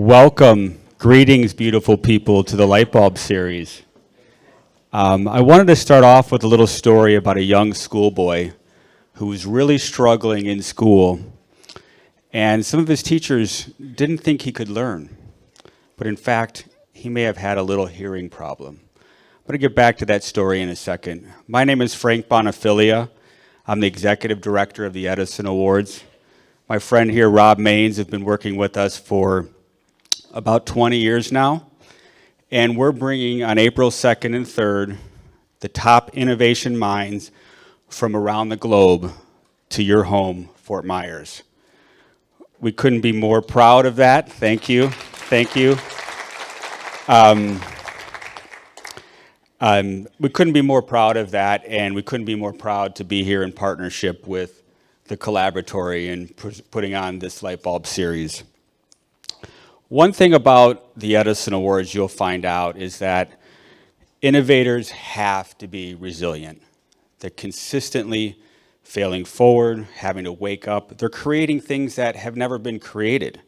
Welcome, greetings, beautiful people, to the Lightbulb series. I wanted to start off with a little story about a young schoolboy who was really struggling in school, and some of his teachers didn't think he could learn. But in fact, he may have had a little hearing problem. I'm going to get back to that story in a second. My name is Frank Bonafilia. I'm the executive director of the Edison Awards. My friend here, Rob Maines, has been working with us for about 20 years now, and we're bringing on April 2nd and 3rd the top innovation minds from around the globe to your home, Fort Myers. We couldn't be more proud of that. Thank you. Thank you. We couldn't be more proud of that, and we couldn't be more proud to be here in partnership with the Collaboratory and putting on this Lightbulb series. One thing about the Edison Awards you'll find out is that innovators have to be resilient. They're consistently failing forward, having to wake up. They're creating things that have never been created.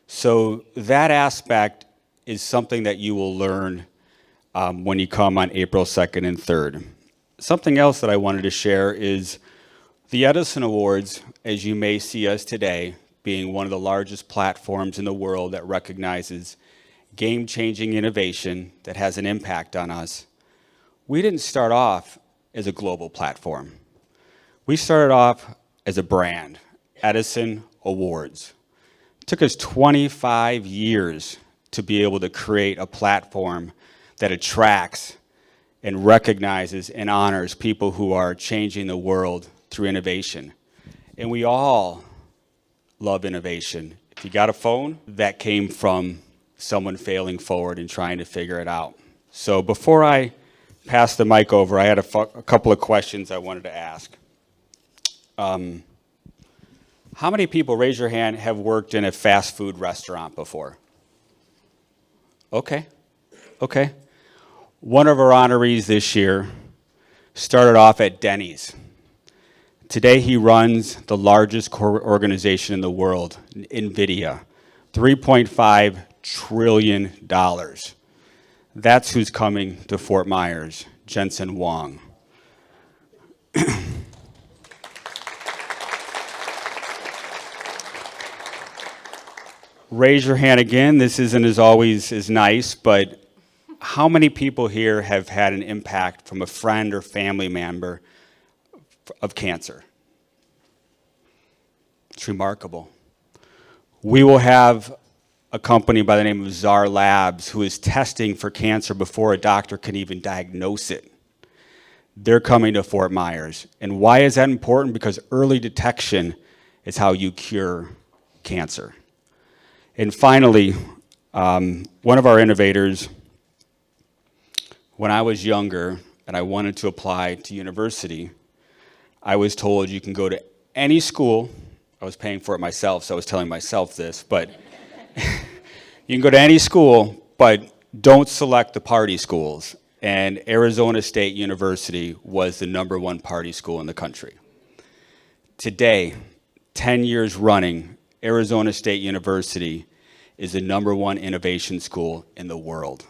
So that aspect is something that you will learn when you come on April 2nd and 3rd. Something else that I wanted to share is the Edison Awards, as you may see us today, being one of the largest platforms in the world that recognizes game-changing innovation that has an impact on us. We didn't start off as a global platform. We started off as a brand, Edison Awards. It took us 25 years to be able to create a platform that attracts and recognizes and honors people who are changing the world through innovation. And we all love innovation. If you got a phone, that came from someone failing forward and trying to figure it out. So before I pass the mic over, I had a couple of questions I wanted to ask. How many people, raise your hand, have worked in a fast food restaurant before? Okay. One of our honorees this year started off at Denny's. Today he runs the largest organization in the world, NVIDIA, $3.5 trillion. That's who's coming to Fort Myers, Jensen Huang. Raise your hand again. This isn't as always as nice, but how many people here have had an impact from a friend or family member of cancer? It's remarkable. We will have a company by the name of Czar Labs who is testing for cancer before a doctor can even diagnose it. They're coming to Fort Myers. And why is that important? Because early detection is how you cure cancer. And finally, one of our innovators, when I was younger and I wanted to apply to university, I was told you can go to any school. I was paying for it myself, so I was telling myself this, but you can go to any school, but don't select the party schools. And Arizona State University was the #1 party school in the country. Today, 10 years running, Arizona State University is the #1 innovation school in the world.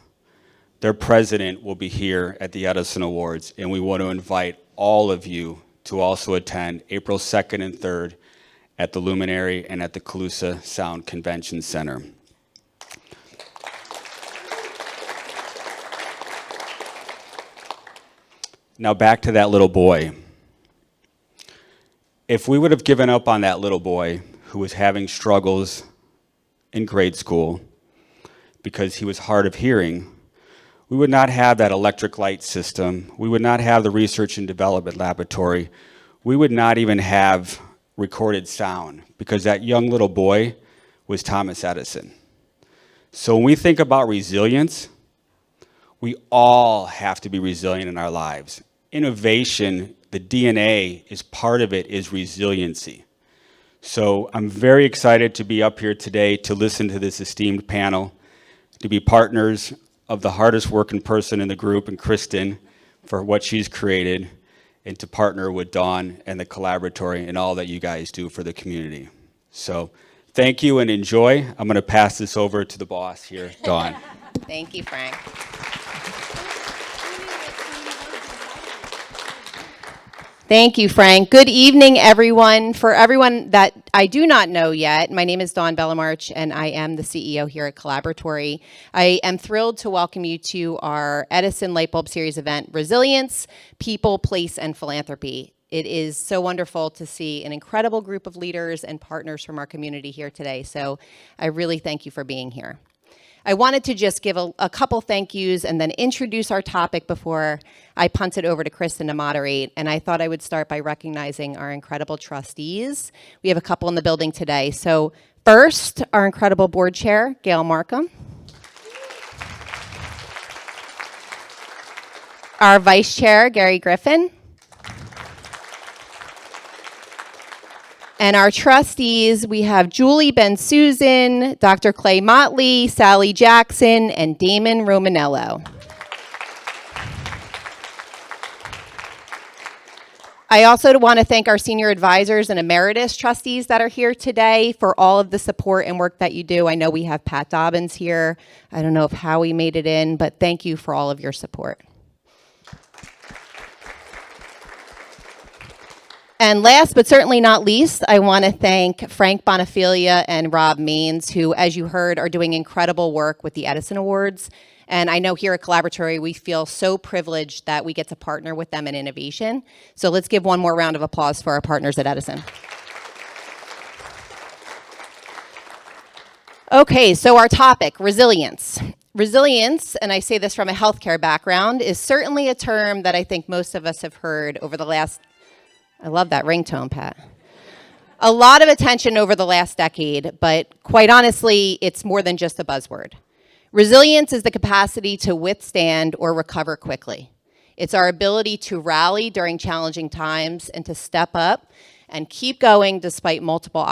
Their president will be here at the Edison Awards, and we want to invite all of you to also attend April 2nd and 3rd at the Luminary and at the Calusa Sound Convention Center. Now back to that little boy. If we would have given up on that little boy who was having struggles in grade school because he was hard of hearing, we would not have that electric light system. We would not have the research and development laboratory. We would not even have recorded sound because that young little boy was Thomas Edison. So when we think about resilience, we all have to be resilient in our lives. Innovation, the DNA is part of it, is resiliency. So I'm very excited to be up here today to listen to this esteemed panel, to be partners of the hardest working person in the group, and Christin, for what she's created, and to partner with Dawn and the Collaboratory and all that you guys do for the community. So Thank you and enjoy. I'm going to pass this over to the boss here, Dawn. Thank you, Frank. Thank you, Frank. Good evening, everyone. For everyone that I do not know yet, my name is Dawn Bellamarch, and I am the CEO here at Collaboratory. I am thrilled to welcome you to our Edison Lightbulb Series event, Resilience, People, Place, and Philanthropy. It is so wonderful to see an incredible group of leaders and partners from our community here today, so I really thank you for being here. I wanted to just give a couple thank yous and then introduce our topic before I punt it over to Christin to moderate. And I thought I would start by recognizing our incredible trustees. We have a couple in the building today. So first, our incredible board chair, Gail Markham. Our vice chair, Gary Griffin. And our trustees, we have Julie Ben-Susan, Dr. Clay Motley, Sally Jackson, and Damon Romanello. I also want to thank our senior advisors and emeritus trustees that are here today for all of the support and work that you do. I know we have Pat Dobbins here. I don't know if Howie made it in, but thank you for all of your support. And last but certainly not least, I want to thank Frank Bonafilia and Rob Maines, who, as you heard, are doing incredible work with the Edison Awards. And I know here at Collaboratory, we feel so privileged that we get to partner with them in innovation. So let's give one more round of applause for our partners at Edison. Okay, so our topic, resilience. Resilience, and I say this from a healthcare background, is certainly a term that I think most of us have heard over the last I love that ringtone, Pat. A lot of attention over the last decade, but quite honestly, it's more than just a buzzword. Resilience is the capacity to withstand or recover quickly. It's our ability to rally during challenging times and to step up and keep going despite multiple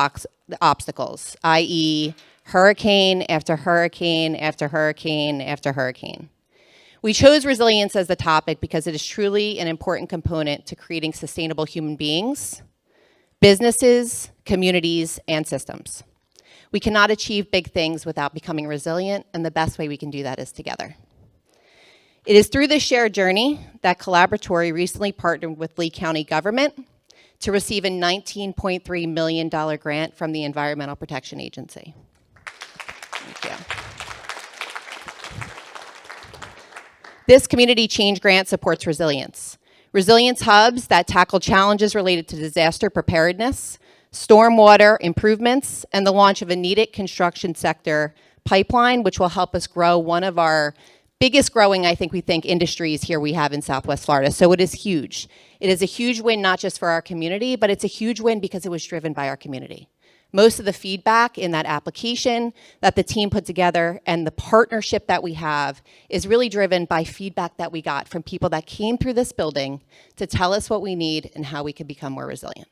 obstacles, i.e., hurricane after hurricane after hurricane after hurricane. We chose resilience as the topic because it is truly an important component to creating sustainable human beings, businesses, communities, and systems. We cannot achieve big things without becoming resilient, and the best way we can do that is together. It is through this shared journey that Collaboratory recently partnered with Lee County government to receive a $19.3 million grant from the Environmental Protection Agency. Thank you. This community change grant supports resilience. Resilience hubs that tackle challenges related to disaster preparedness, stormwater improvements, and the launch of a needed construction sector pipeline, which will help us grow one of our biggest growing, we think, industries here we have in Southwest Florida. So it is huge. It is a huge win, not just for our community, but it's a huge win because it was driven by our community. Most of the feedback in that application that the team put together and the partnership that we have is really driven by feedback that we got from people that came through this building to tell us what we need and how we can become more resilient.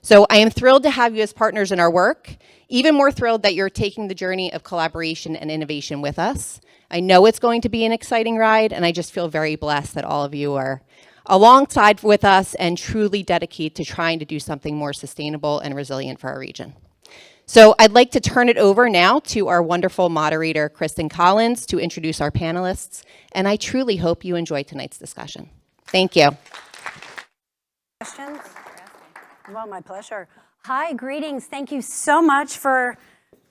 So I am thrilled to have you as partners in our work, even more thrilled that you're taking the journey of collaboration and innovation with us. I know it's going to be an exciting ride, and I just feel very blessed that all of you are alongside with us and truly dedicate to trying to do something more sustainable and resilient for our region. So I'd like to turn it over now to our wonderful moderator, Christin Collins, to introduce our panelists, and I truly hope you enjoy tonight's discussion. Thank you. Questions? Well, my pleasure. Hi, greetings. Thank you so much for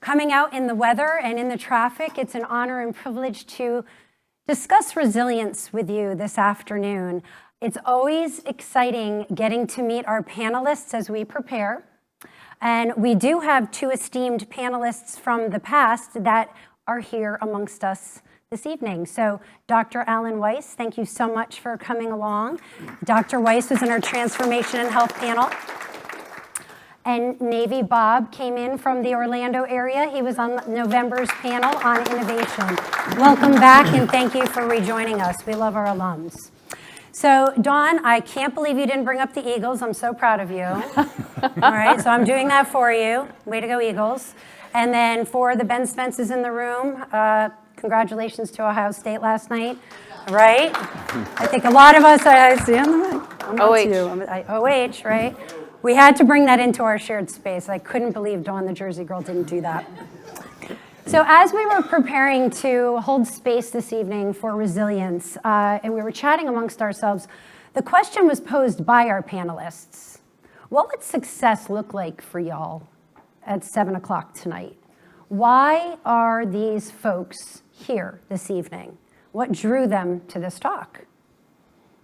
coming out in the weather and in the traffic. It's an honor and privilege to discuss resilience with you this afternoon. It's always exciting getting to meet our panelists as we prepare. And we do have two esteemed panelists from the past that are here amongst us this evening. So Dr. Alan Weiss, thank you so much for coming along. Dr. Weiss was in our Transformation and Health panel. And Navy Bob came in from the Orlando area. He was on November's panel on innovation. Welcome back and thank you for rejoining us. We love our alums. So Dawn, I can't believe you didn't bring up the Eagles. I'm so proud of you. All right, so I'm doing that for you. Way to go, Eagles. And then for the Ben Spences in the room, congratulations to Ohio State last night, right? I think a lot of us, I see on the OH, right? We had to bring that into our shared space. I couldn't believe Dawn, the Jersey girl, didn't do that. So as we were preparing to hold space this evening for resilience, and we were chatting amongst ourselves, the question was posed by our panelists. What would success look like for y'all at 7 o'clock tonight? Why are these folks here this evening? What drew them to this talk?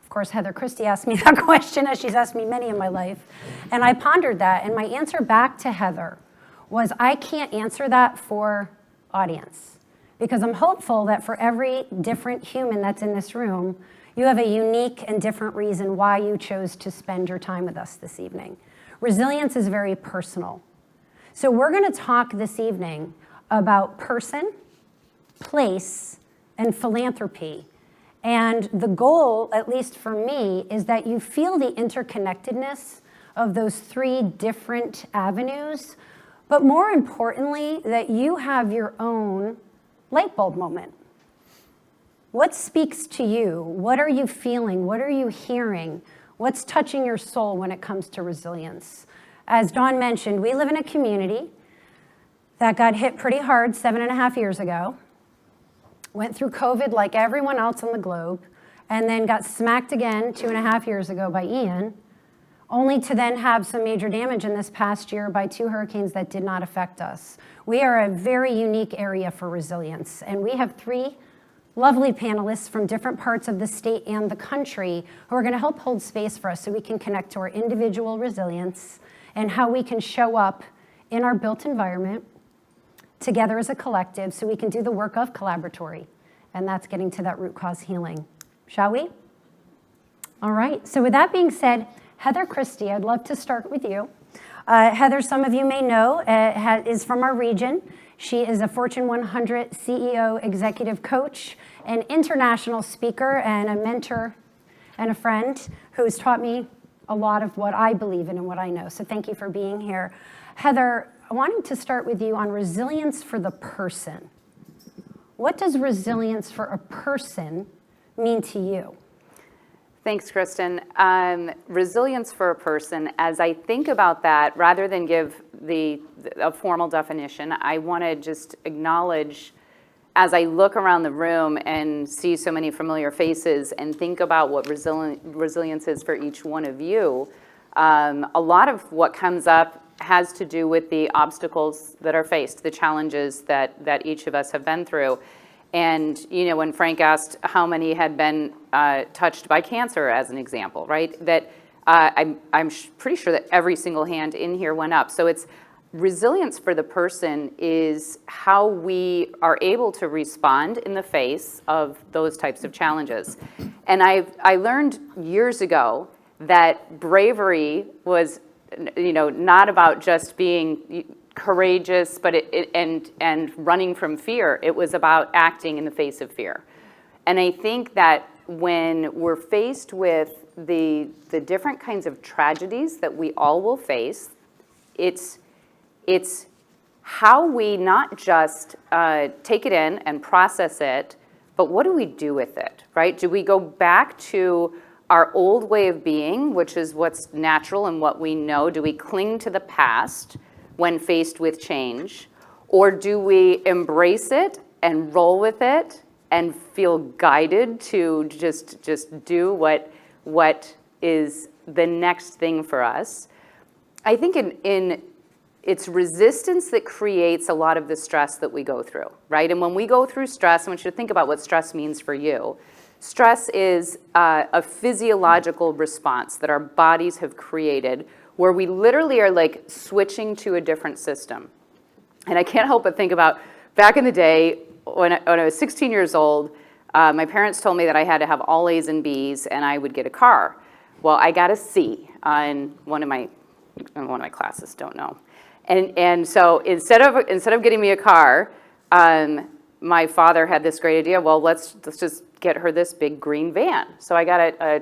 Of course, Heather Christie asked me that question, as she's asked me many in my life. And I pondered that, and my answer back to Heather was, I can't answer that for audience, because I'm hopeful that for every different human that's in this room, you have a unique and different reason why you chose to spend your time with us this evening. Resilience is very personal. So we're going to talk this evening about person, place, and philanthropy. And the goal, at least for me, is that you feel the interconnectedness of those three different avenues, but more importantly, that you have your own light bulb moment. What speaks to you? What are you feeling? What are you hearing? What's touching your soul when it comes to resilience? As Dawn mentioned, we live in a community that got hit pretty hard 7.5 years ago, went through COVID like everyone else on the globe, and then got smacked again 2.5 years ago by Ian, only to then have some major damage in this past year by 2 hurricanes that did not affect us. We are a very unique area for resilience, and we have 3 lovely panelists from different parts of the state and the country who are going to help hold space for us so we can connect to our individual resilience and how we can show up in our built environment together as a collective so we can do the work of Collaboratory, and that's getting to that root cause healing. Shall we? All right, so with that being said, Heather Christie, I'd love to start with you. Heather, some of you may know, is from our region. She is a Fortune 100 CEO executive coach, an international speaker, and a mentor and a friend who's taught me a lot of what I believe in and what I know. So thank you for being here. Heather, I wanted to start with you on resilience for the person. What does resilience for a person mean to you? Thanks, Christin. Resilience for a person, as I think about that, rather than give a formal definition, I want to just acknowledge, as I look around the room and see so many familiar faces and think about what resilience is for each one of you, a lot of what comes up has to do with the obstacles that are faced, the challenges that each of us have been through. And, you know, when Frank asked how many had been touched by cancer, as an example, right, that I'm pretty sure that every single hand in here went up. So it's resilience for the person is how we are able to respond in the face of those types of challenges. And I learned years ago that bravery was, you know, not about just being courageous, but and running from fear. It was about acting in the face of fear. And I think that when we're faced with the different kinds of tragedies that we all will face, it's how we not just take it in and process it, but what do we do with it, right? Do we go back to our old way of being, which is what's natural and what we know? Do we cling to the past when faced with change? Or do we embrace it and roll with it and feel guided to just do what is the next thing for us? I think it's resistance that creates a lot of the stress that we go through, right? And when we go through stress, I want you to think about what stress means for you. Stress is a physiological response that our bodies have created where we literally are like switching to a different system. And I can't help but think about back in the day when I was 16 years old, my parents told me that I had to have all A's and B's and I would get a car. Well, I got a C in one of my classes, don't know. And so instead of getting me a car, my father had this great idea. Well, let's just get her this big green van. So I got a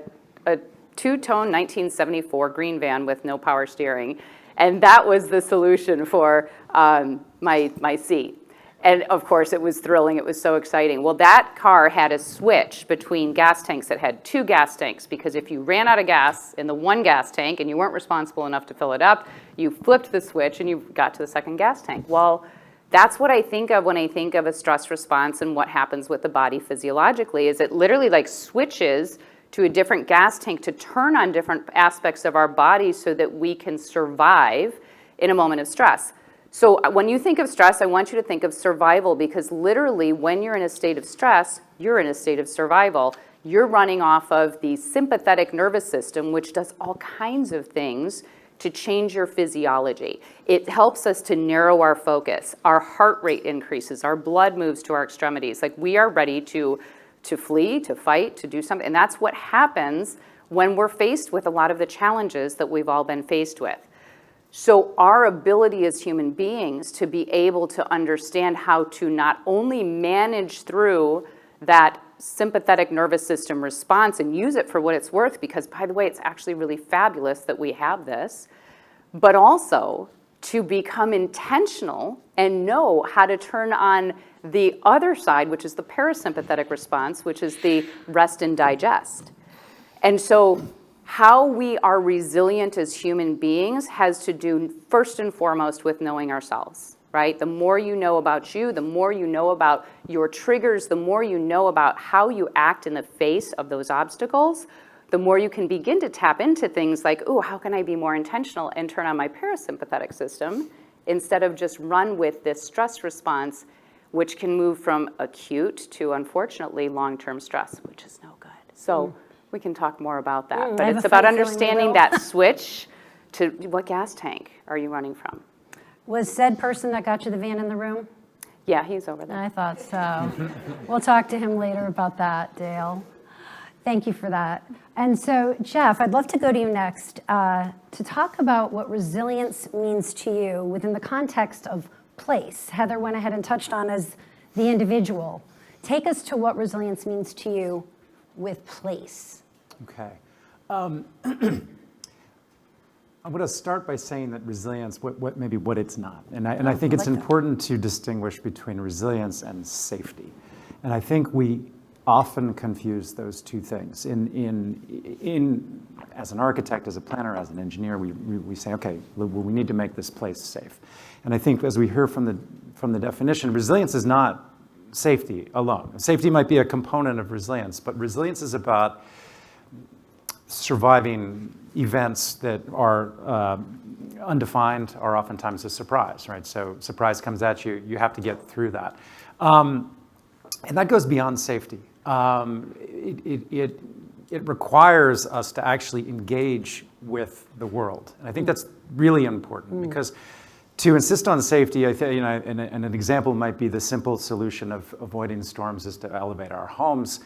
two-tone 1974 green van with no power steering, and that was the solution for my C. And of course, it was thrilling. It was so exciting. Well, that car had a switch between gas tanks. It had 2 gas tanks, because if you ran out of gas in the one gas tank and you weren't responsible enough to fill it up, you flipped the switch and you got to the second gas tank. Well, that's what I think of when I think of a stress response and what happens with the body physiologically, is it literally like switches to a different gas tank to turn on different aspects of our body so that we can survive in a moment of stress. So when you think of stress, I want you to think of survival, because literally when you're in a state of stress, you're in a state of survival. You're running off of the sympathetic nervous system, which does all kinds of things to change your physiology. It helps us to narrow our focus. Our heart rate increases, our blood moves to our extremities. Like, we are ready to flee, to fight, to do something. And that's what happens when we're faced with a lot of the challenges that we've all been faced with. So our ability as human beings to be able to understand how to not only manage through that sympathetic nervous system response and use it for what it's worth, because, by the way, it's actually really fabulous that we have this, but also to become intentional and know how to turn on the other side, which is the parasympathetic response, which is the rest and digest. And so how we are resilient as human beings has to do first and foremost with knowing ourselves, right? The more you know about you, the more you know about your triggers, the more you know about how you act in the face of those obstacles, the more you can begin to tap into things like, oh, how can I be more intentional and turn on my parasympathetic system instead of just run with this stress response, which can move from acute to, unfortunately, long-term stress, which is no good. So we can talk more about that. But it's about understanding that switch to what gas tank are you running from? Was said person that got you the van in the room? Yeah, he's over there. I thought so. We'll talk to him later about that, Dale. Thank you for that. And so, Jeff, I'd love to go to you next to talk about what resilience means to you within the context of place. Heather went ahead and touched on as the individual. Take us to what resilience means to you with place. Okay. I'm going to start by saying that resilience, maybe what it's not. And I think it's important to distinguish between resilience and safety. And I think we often confuse those two things. As an architect, as a planner, as an engineer, we say, okay, well, we need to make this place safe. And I think, as we hear from the definition, resilience is not safety alone. Safety might be a component of resilience, but resilience is about surviving events that are undefined, are oftentimes a surprise, right? So surprise comes at you, you have to get through that. And that goes beyond safety. It requires us to actually engage with the world. And I think that's really important because to insist on safety, I think, and an example might be the simple solution of avoiding storms is to elevate our homes.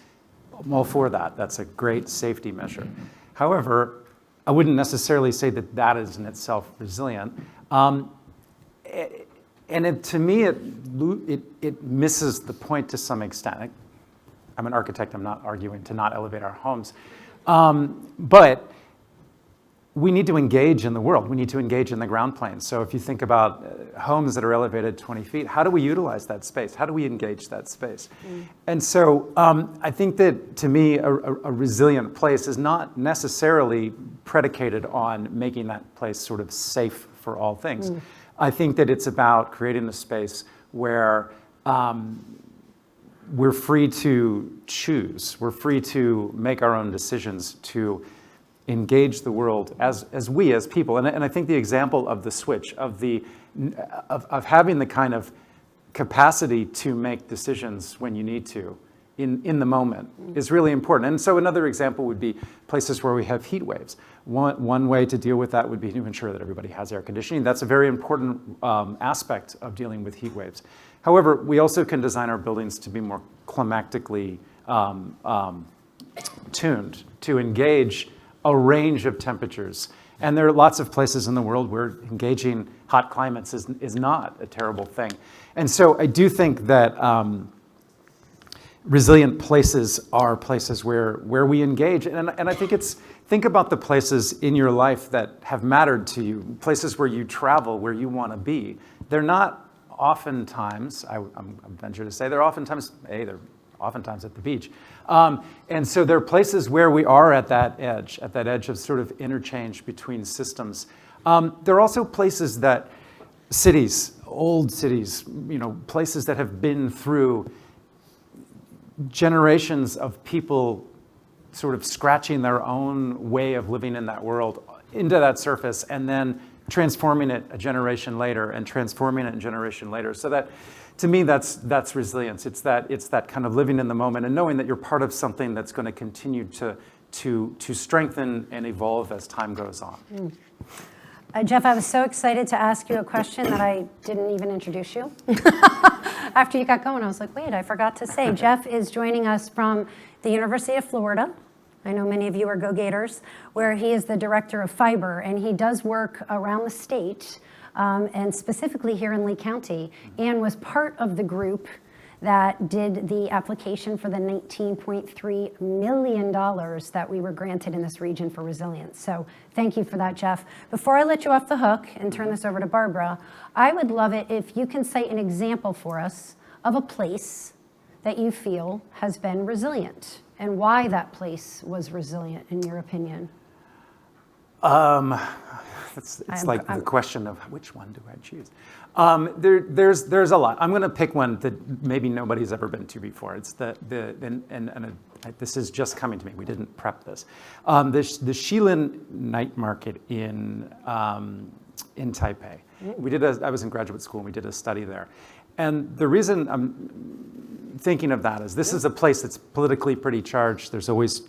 I'm all for that. That's a great safety measure. However, I wouldn't necessarily say that that is in itself resilient. And to me, it misses the point to some extent. I'm an architect. I'm not arguing to not elevate our homes. But we need to engage in the world. We need to engage in the ground plane. So if you think about homes that are elevated 20 feet, how do we utilize that space? How do we engage that space? And so I think that, to me, a resilient place is not necessarily predicated on making that place sort of safe for all things. I think that it's about creating a space where we're free to choose. We're free to make our own decisions, to engage the world as we as people. And I think the example of the switch, of having the kind of capacity to make decisions when you need to in the moment is really important. And so another example would be places where we have heat waves. One way to deal with that would be to ensure that everybody has air conditioning. That's a very important aspect of dealing with heat waves. However, we also can design our buildings to be more climatically tuned, to engage a range of temperatures. And there are lots of places in the world where engaging hot climates is not a terrible thing. And so I do think that resilient places are places where we engage. And I think think about the places in your life that have mattered to you, places where you travel, where you want to be. They're not oftentimes, I'm venture to say, they're oftentimes at the beach. And so there are places where we are at that edge of sort of interchange between systems. There are also places that cities, old cities, places that have been through generations of people sort of scratching their own way of living in that world into that surface and then transforming it a generation later and transforming it a generation later. So that, to me, that's resilience. It's that kind of living in the moment and knowing that you're part of something that's going to continue to strengthen and evolve as time goes on. Jeff, I was so excited to ask you a question that I didn't even introduce you. After you got going, I was like, wait, I forgot to say. Jeff is joining us from the University of Florida. I know many of you are Go Gators, where he is the director of fiber, and he does work around the state, and specifically here in Lee County, and was part of the group that did the application for the $19.3 million that we were granted in this region for resilience. So thank you for that, Jeff. Before I let you off the hook and turn this over to Barbara, I would love it if you can cite an example for us of a place that you feel has been resilient and why that place was resilient, in your opinion. It's like the question of which one do I choose? There's a lot. I'm going to pick one that maybe nobody's ever been to before. It's this is just coming to me. We didn't prep this. The Shilin night market in Taipei. I was in graduate school and we did a study there. And the reason I'm thinking of that is this is a place that's politically pretty charged. There's always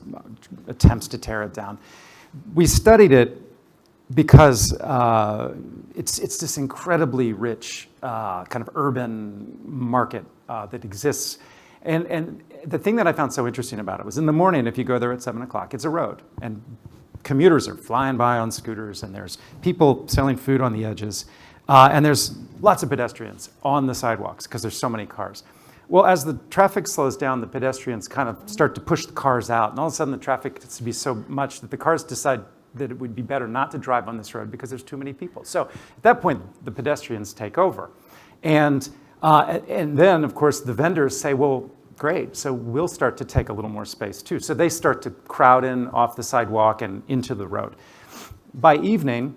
attempts to tear it down. We studied it because it's this incredibly rich kind of urban market that exists. And the thing that I found so interesting about it was in the morning, if you go there at 7 o'clock, it's a road. And commuters are flying by on scooters, and there's people selling food on the edges. And there's lots of pedestrians on the sidewalks because there's so many cars. Well, as the traffic slows down, the pedestrians kind of start to push the cars out. And all of a sudden, the traffic gets to be so much that the cars decide that it would be better not to drive on this road because there's too many people. So at that point, the pedestrians take over. And then, of course, the vendors say, well, great, so we'll start to take a little more space too. So they start to crowd in off the sidewalk and into the road. By evening,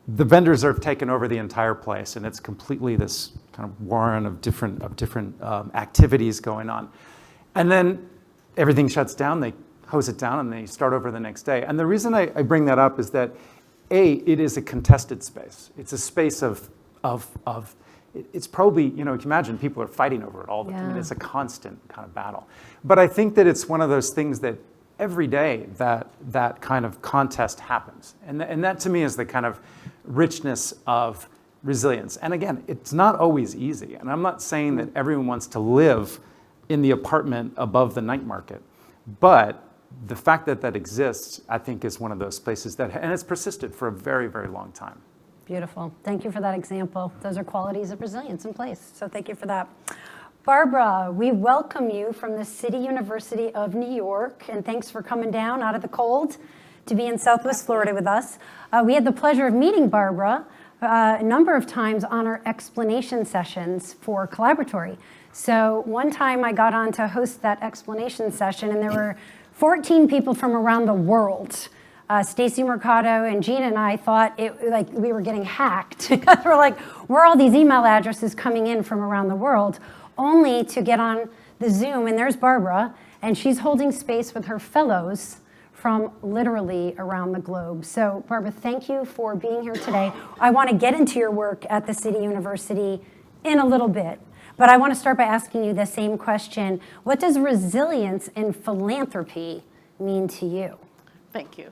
the vendors have taken over the entire place, and it's completely this kind of warren of different activities going on. And then everything shuts down, they hose it down, and they start over the next day. And the reason I bring that up is that, it is a contested space. It's a space of it's probably, you can imagine people are fighting over it all the time. I mean, it's a constant kind of battle. But I think that it's one of those things that every day that kind of contest happens. And that to me is the kind of richness of resilience. And again, it's not always easy. And I'm not saying that everyone wants to live in the apartment above the night market. But the fact that that exists, I think, is one of those places and it's persisted for a very, very long time. Beautiful. Thank you for that example. Those are qualities of resilience in place. So thank you for that. Barbara, we welcome you from the City University of New York, and thanks for coming down out of the cold to be in Southwest Florida with us. We had the pleasure of meeting Barbara a number of times on our explanation sessions for Collaboratory. So one time I got on to host that explanation session, and there were 14 people from around the world. Stacy Mercado and Gina and I thought we were getting hacked. We're like, where are all these email addresses coming in from around the world? Only to get on the Zoom, and there's Barbara, and she's holding space with her fellows from literally around the globe. So Barbara, thank you for being here today. I want to get into your work at the City University in a little bit, but I want to start by asking you the same question. What does resilience in philanthropy mean to you? Thank you.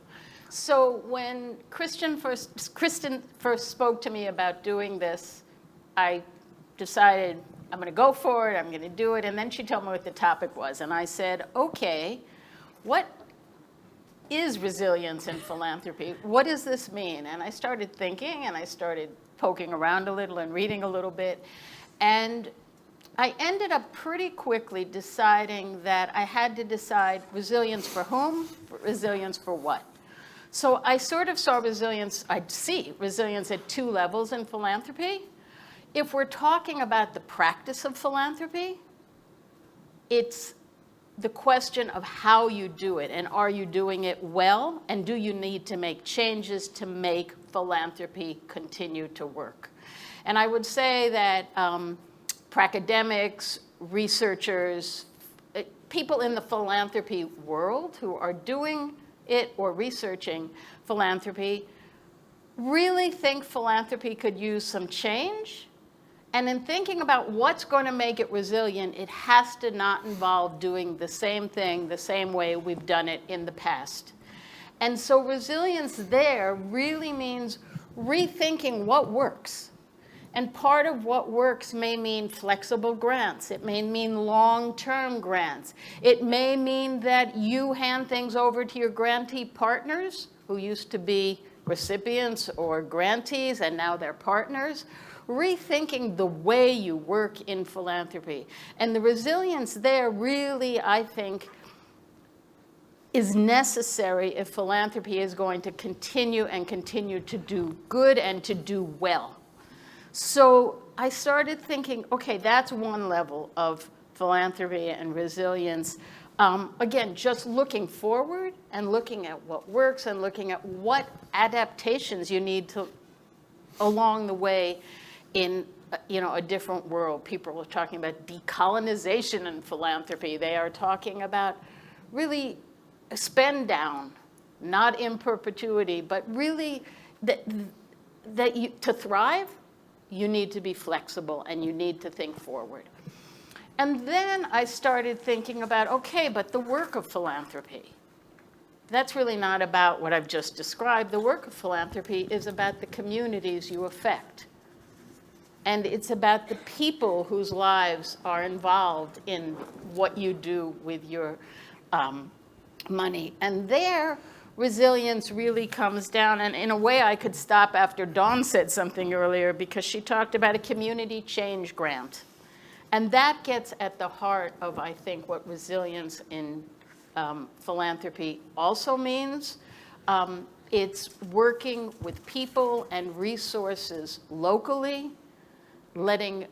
So when Christin first spoke to me about doing this, I decided I'm going to go for it, I'm going to do it, and then she told me what the topic was, and I said, okay, what is resilience in philanthropy? What does this mean? And I started thinking, and I started poking around a little and reading a little bit, and I ended up pretty quickly deciding that I had to decide resilience for whom, resilience for what. So I sort of saw resilience, I'd see resilience at two levels in philanthropy. if we're talking about the practice of philanthropy, it's the question of how you do it, and are you doing it well, and do you need to make changes to make philanthropy continue to work? And I would say that academics, researchers, people in the philanthropy world who are doing it or researching philanthropy really think philanthropy could use some change. And in thinking about what's going to make it resilient, it has to not involve doing the same thing the same way we've done it in the past. And so resilience there really means rethinking what works. And part of what works may mean flexible grants. It may mean long-term grants. It may mean that you hand things over to your grantee partners who used to be recipients or grantees and now they're partners. Rethinking the way you work in philanthropy. And the resilience there really, I think, is necessary if philanthropy is going to continue to do good and to do well. So I started thinking, okay, that's one level of philanthropy and resilience. Again, just looking forward and looking at what works and looking at what adaptations you need to along the way in a different world. People are talking about decolonization in philanthropy. They are talking about really spend down, not in perpetuity, but really to thrive, you need to be flexible and you need to think forward. And then I started thinking about, okay, but the work of philanthropy, that's really not about what I've just described. The work of philanthropy is about the communities you affect. And it's about the people whose lives are involved in what you do with your money. And there, resilience really comes down. And in a way, I could stop after Dawn said something earlier because she talked about a community change grant. And that gets at the heart of, I think, what resilience in philanthropy also means. It's working with people and resources locally, letting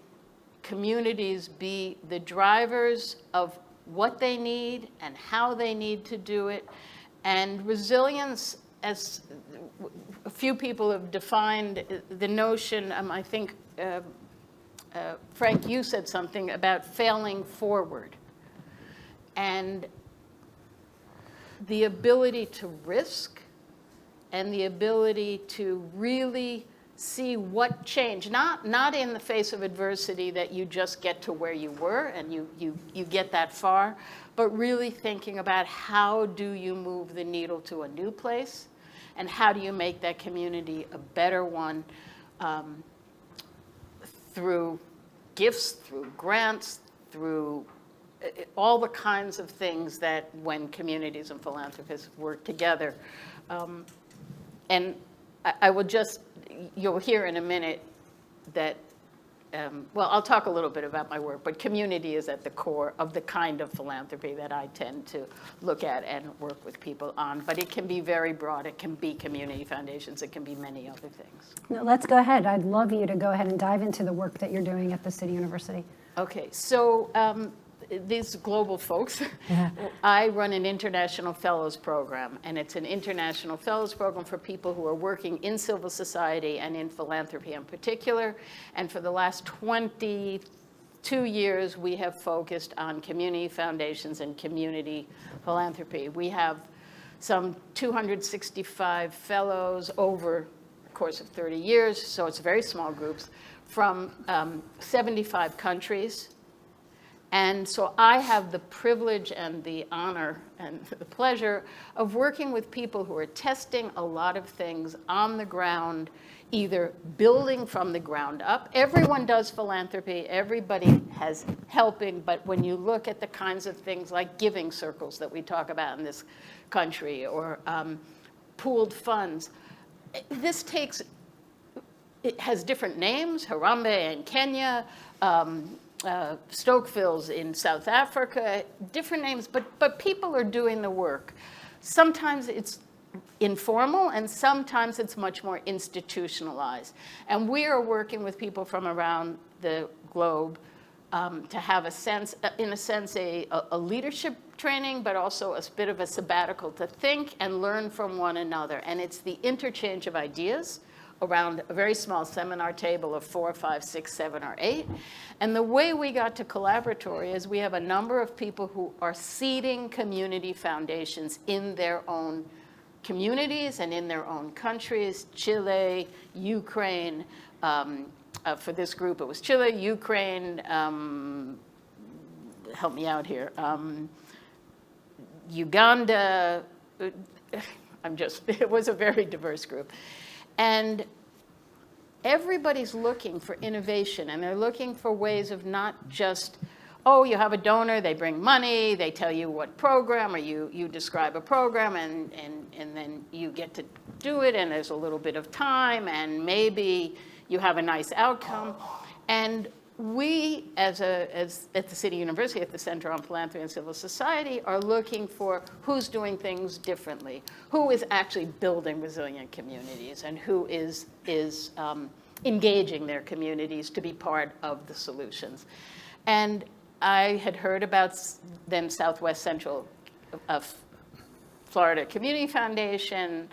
communities be the drivers of what they need and how they need to do it. And resilience, as a few people have defined the notion, I think, Frank, you said something about failing forward. And the ability to risk and the ability to really see what changed, not in the face of adversity that you just get to where you were and you get that far, but really thinking about how do you move the needle to a new place and how do you make that community a better one through gifts, through grants, through all the kinds of things that when communities and philanthropists work together. And I will just, you'll hear in a minute that, well, I'll talk a little bit about my work, but community is at the core of the kind of philanthropy that I tend to look at and work with people on. But it can be very broad. It can be community foundations. It can be many other things. No, let's go ahead. I'd love you to go ahead and dive into the work that you're doing at the City University. Okay, so these global folks, I run an international fellows program, and it's an international fellows program for people who are working in civil society and in philanthropy in particular. And for the last 22 years, we have focused on community foundations and community philanthropy. We have some 265 fellows over the course of 30 years, so it's very small groups, from 75 countries. And so I have the privilege and the honor and the pleasure of working with people who are testing a lot of things on the ground, either building from the ground up. Everyone does philanthropy, everybody has helping, but when you look at the kinds of things like giving circles that we talk about in this country, or pooled funds, it has different names, Harambee in Kenya, Stokeville's in South Africa, different names, but people are doing the work. Sometimes it's informal, and sometimes it's much more institutionalized. And we are working with people from around the globe to have a sense, in a sense, a leadership training, but also a bit of a sabbatical to think and learn from one another. And it's the interchange of ideas around a very small seminar table of 4, 5, 6, 7, or 8. And the way we got to Collaboratory is we have a number of people who are seeding community foundations in their own communities and in their own countries, Chile, Ukraine. For this group, it was Chile, Ukraine, help me out here, Uganda. It was a very diverse group. And everybody's looking for innovation, and they're looking for ways of not just, oh, you have a donor, they bring money, they tell you what program, or you describe a program, and then you get to do it, and there's a little bit of time, and maybe you have a nice outcome. And we, at the City University, at the Center on Philanthropy and Civil Society, are looking for who's doing things differently, who is actually building resilient communities, and who is engaging their communities to be part of the solutions. And I had heard about them Southwest Central Florida Community Foundation.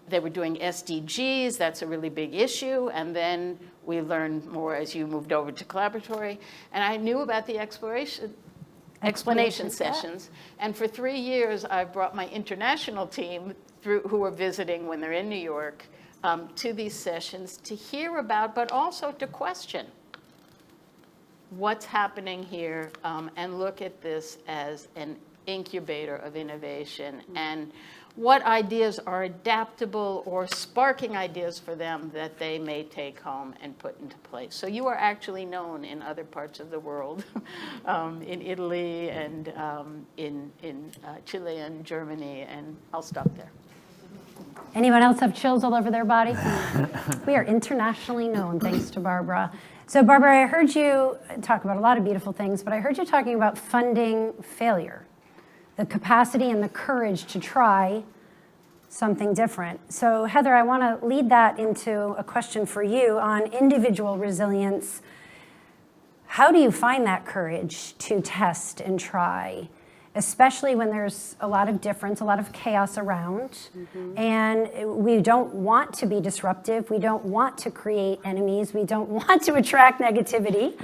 They were doing SDGs, that's a really big issue, and then we learned more as you moved over to Collaboratory. And I knew about the explanation sessions, and for 3 years I've brought my international team through, who are visiting when they're in New York, to these sessions to hear about, but also to question what's happening here, and look at this as an incubator of innovation, and what ideas are adaptable or sparking ideas for them that they may take home and put into place. So you are actually known in other parts of the world, in Italy and in Chile and Germany, and I'll stop there. Anyone else have chills all over their body? We are internationally known, thanks to Barbara. So Barbara, I heard you talk about a lot of beautiful things, but I heard you talking about funding failure, the capacity and the courage to try something different. So Heather, I want to lead that into a question for you on individual resilience. How do you find that courage to test and try, especially when there's a lot of difference, a lot of chaos around, and we don't want to be disruptive, we don't want to create enemies, we don't want to attract negativity?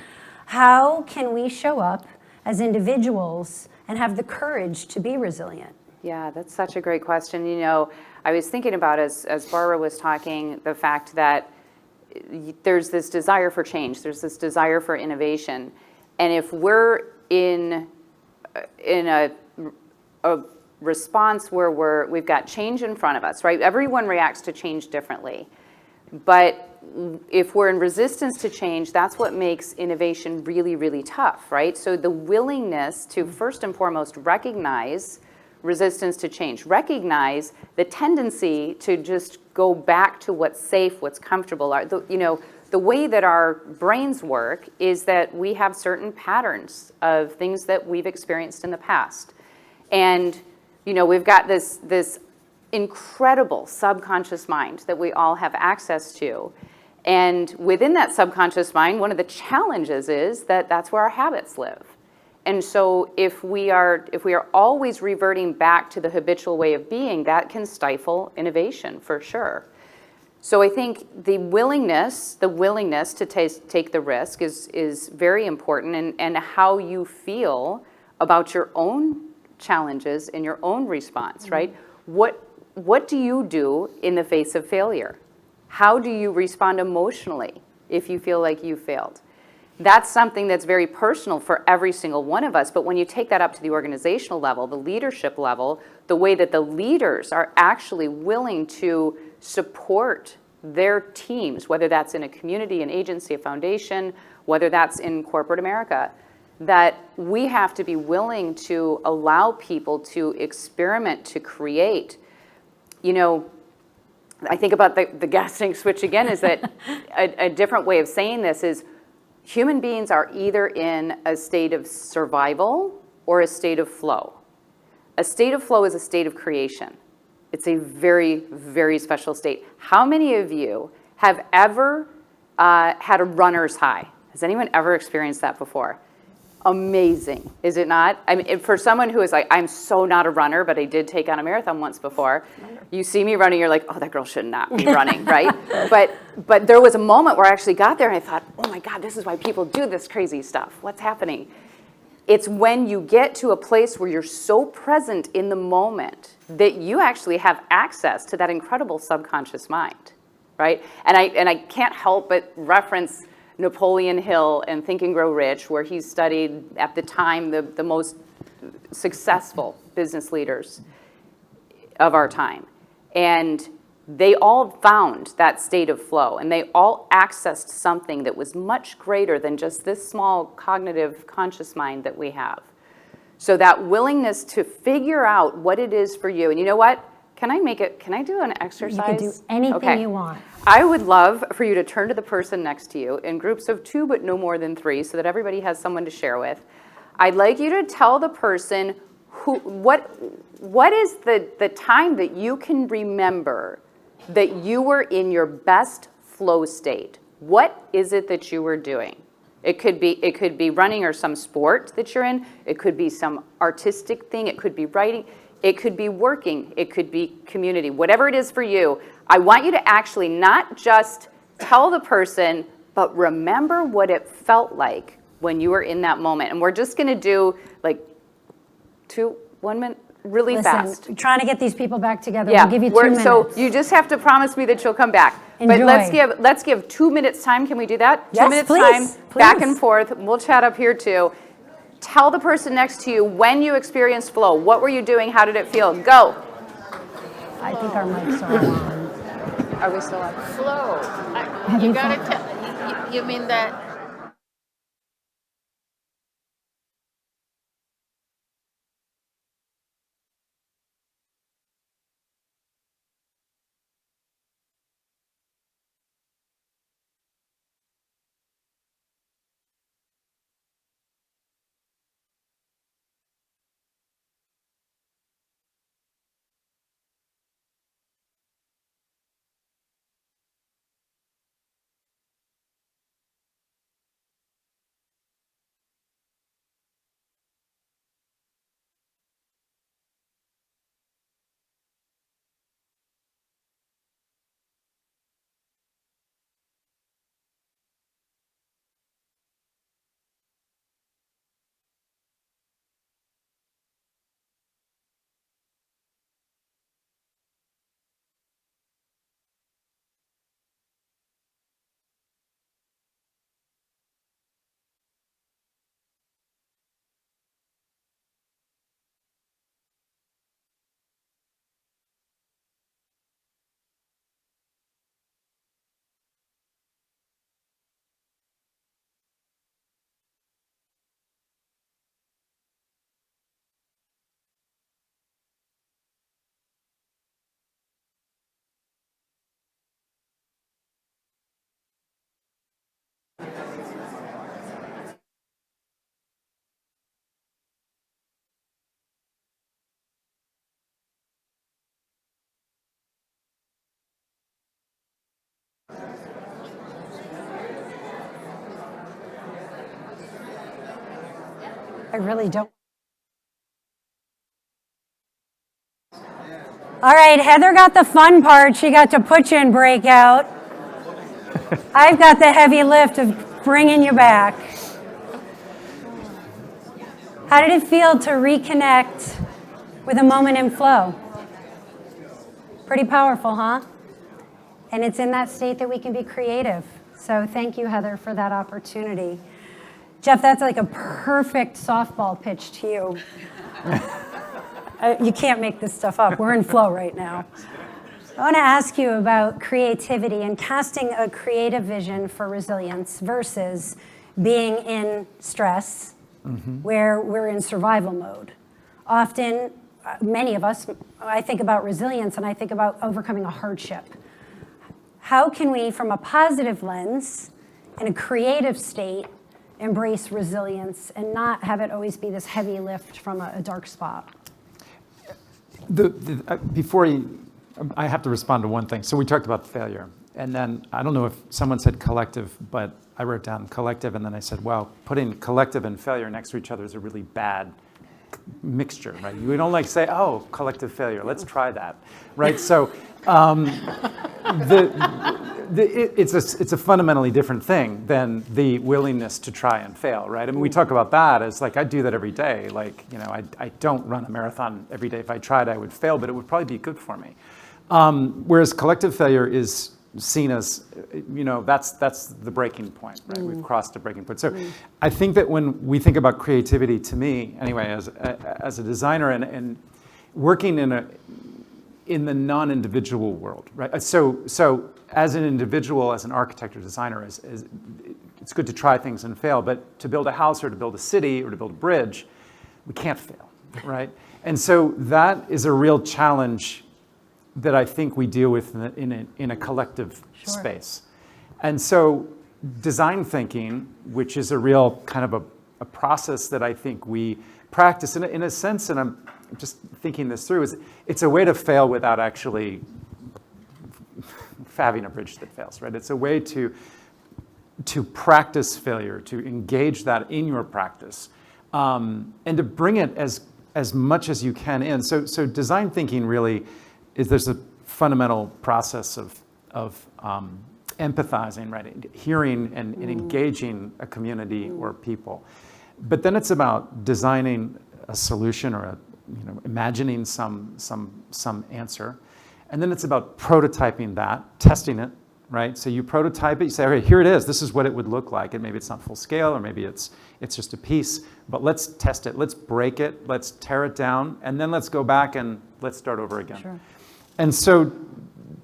How can we show up as individuals and have the courage to be resilient? Yeah, that's such a great question. You know, I was thinking about, as Barbara was talking, the fact that there's this desire for change, there's this desire for innovation. And if we're in a response where we've got change in front of us, right? Everyone reacts to change differently. But if we're in resistance to change, that's what makes innovation really, really tough, right? So the willingness to first and foremost recognize resistance to change, recognize the tendency to just go back to what's safe, what's comfortable. The way that our brains work is that we have certain patterns of things that we've experienced in the past. And, we've got this incredible subconscious mind that we all have access to. And within that subconscious mind, one of the challenges is that that's where our habits live. And so if we are always reverting back to the habitual way of being, that can stifle innovation for sure. So I think the willingness to take the risk is very important, and how you feel about your own challenges and your own response, right? What do you do in the face of failure? How do you respond emotionally if you feel like you failed? That's something that's very personal for every single one of us, but when you take that up to the organizational level, the leadership level, the way that the leaders are actually willing to support their teams, whether that's in a community, an agency, a foundation, whether that's in corporate America, that we have to be willing to allow people to experiment, to create. I think about the gas tank switch again, is that a different way of saying this is human beings are either in a state of survival or a state of flow. A state of flow is a state of creation. It's a very, very special state. How many of you have ever had a runner's high? Has anyone ever experienced that before? Amazing, is it not? I mean, for someone who is like, I'm so not a runner, but I did take on a marathon once before. You see me running, you're like, oh, that girl should not be running, right? But there was a moment where I actually got there and I thought, oh my God, this is why people do this crazy stuff. What's happening? It's when you get to a place where you're so present in the moment that you actually have access to that incredible subconscious mind, right? And I can't help but reference Napoleon Hill and Think and Grow Rich, where he studied, at the time, the most successful business leaders of our time. And they all found that state of flow, and they all accessed something that was much greater than just this small cognitive conscious mind that we have. So that willingness to figure out what it is for you, and you know what? Can I do an exercise? You can do anything you want. I would love for you to turn to the person next to you in groups of 2, but no more than 3, so that everybody has someone to share with. I'd like you to tell the person what is the time that you can remember that you were in your best flow state. What is it that you were doing? It could be running or some sport that you're in. It could be some artistic thing. It could be writing. It could be working. It could be community. Whatever it is for you, I want you to actually not just tell the person, but remember what it felt like when you were in that moment. And we're just going to do like 1 minute, really fast. Listen, trying to get these people back together. Yeah, We'll give you 2 minutes. so you just have to promise me that you'll come back. Enjoy. But let's give 2 minutes time. Can we do that? Yes, 2 minutes please, time, back please. and forth. We'll chat up here too. Tell the person next to you when you experienced flow. What were you doing? How did it feel? Go. I think our mics are on. Are we still up? Flow. You got to tell, you mean that I really don't. All right, Heather got the fun part. She got to put you in breakout. I've got the heavy lift of bringing you back. How did it feel to reconnect with a moment in flow? Pretty powerful, huh? And it's in that state that we can be creative. So thank you, Heather, for that opportunity. Jeff, that's like a perfect softball pitch to you. You can't make this stuff up. We're in flow right now. I want to ask you about creativity and casting a creative vision for resilience versus being in stress, where we're in survival mode. Often, many of us, I think about resilience and I think about overcoming a hardship. How can we, from a positive lens, in a creative state, embrace resilience and not have it always be this heavy lift from a dark spot? Before I have to respond to one thing. So we talked about failure. And then, I don't know if someone said collective, but I wrote down collective, and then I said, wow, putting collective and failure next to each other is a really bad mixture, right? We don't like say, oh, collective failure, let's try that, right? So it's a fundamentally different thing than the willingness to try and fail, right? I mean, we talk about that as like, I do that every day. Like, you know, I don't run a marathon every day. If I tried, I would fail, but it would probably be good for me. Whereas collective failure is seen as, you know, that's the breaking point, right? We've crossed a breaking point. So I think that when we think about creativity, to me, anyway, as a designer and working in the non-individual world, right? So as an individual, as an architect or designer, it's good to try things and fail, but to build a house or to build a city or to build a bridge, we can't fail, right? And so that is a real challenge that I think we deal with in a collective space. And so design thinking, which is a real kind of a process that I think we practice in a sense, and I'm just thinking this through, is it's a way to fail without actually having a bridge that fails, right? It's a way to practice failure, to engage that in your practice, and to bring it as much as you can in. So design thinking really there's a fundamental process of empathizing, right? Hearing and engaging a community or people. But then it's about designing a solution or imagining some answer. And then it's about prototyping that, testing it, right? So you prototype it, you say, all right, here it is. This is what it would look like. And maybe it's not full scale, or maybe it's just a piece. But let's test it. Let's break it. Let's tear it down. And then let's go back and let's start over again. Sure. And so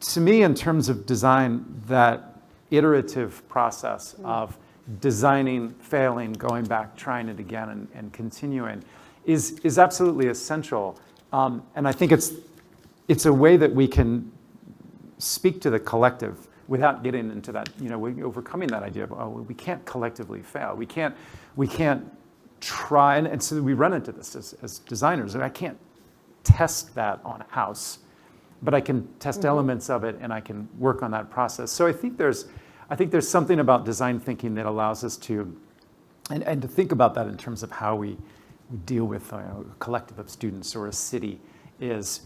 to me, in terms of design, that iterative process of designing, failing, going back, trying it again, and continuing is absolutely essential. And I think it's a way that we can speak to the collective without getting into that, overcoming that idea of, oh, we can't collectively fail. We can't try, and so we run into this as designers. And I can't test that on a house, but I can test elements of it, and I can work on that process. So I think there's something about design thinking that allows us to, and to think about that in terms of how we deal with a collective of students or a city, is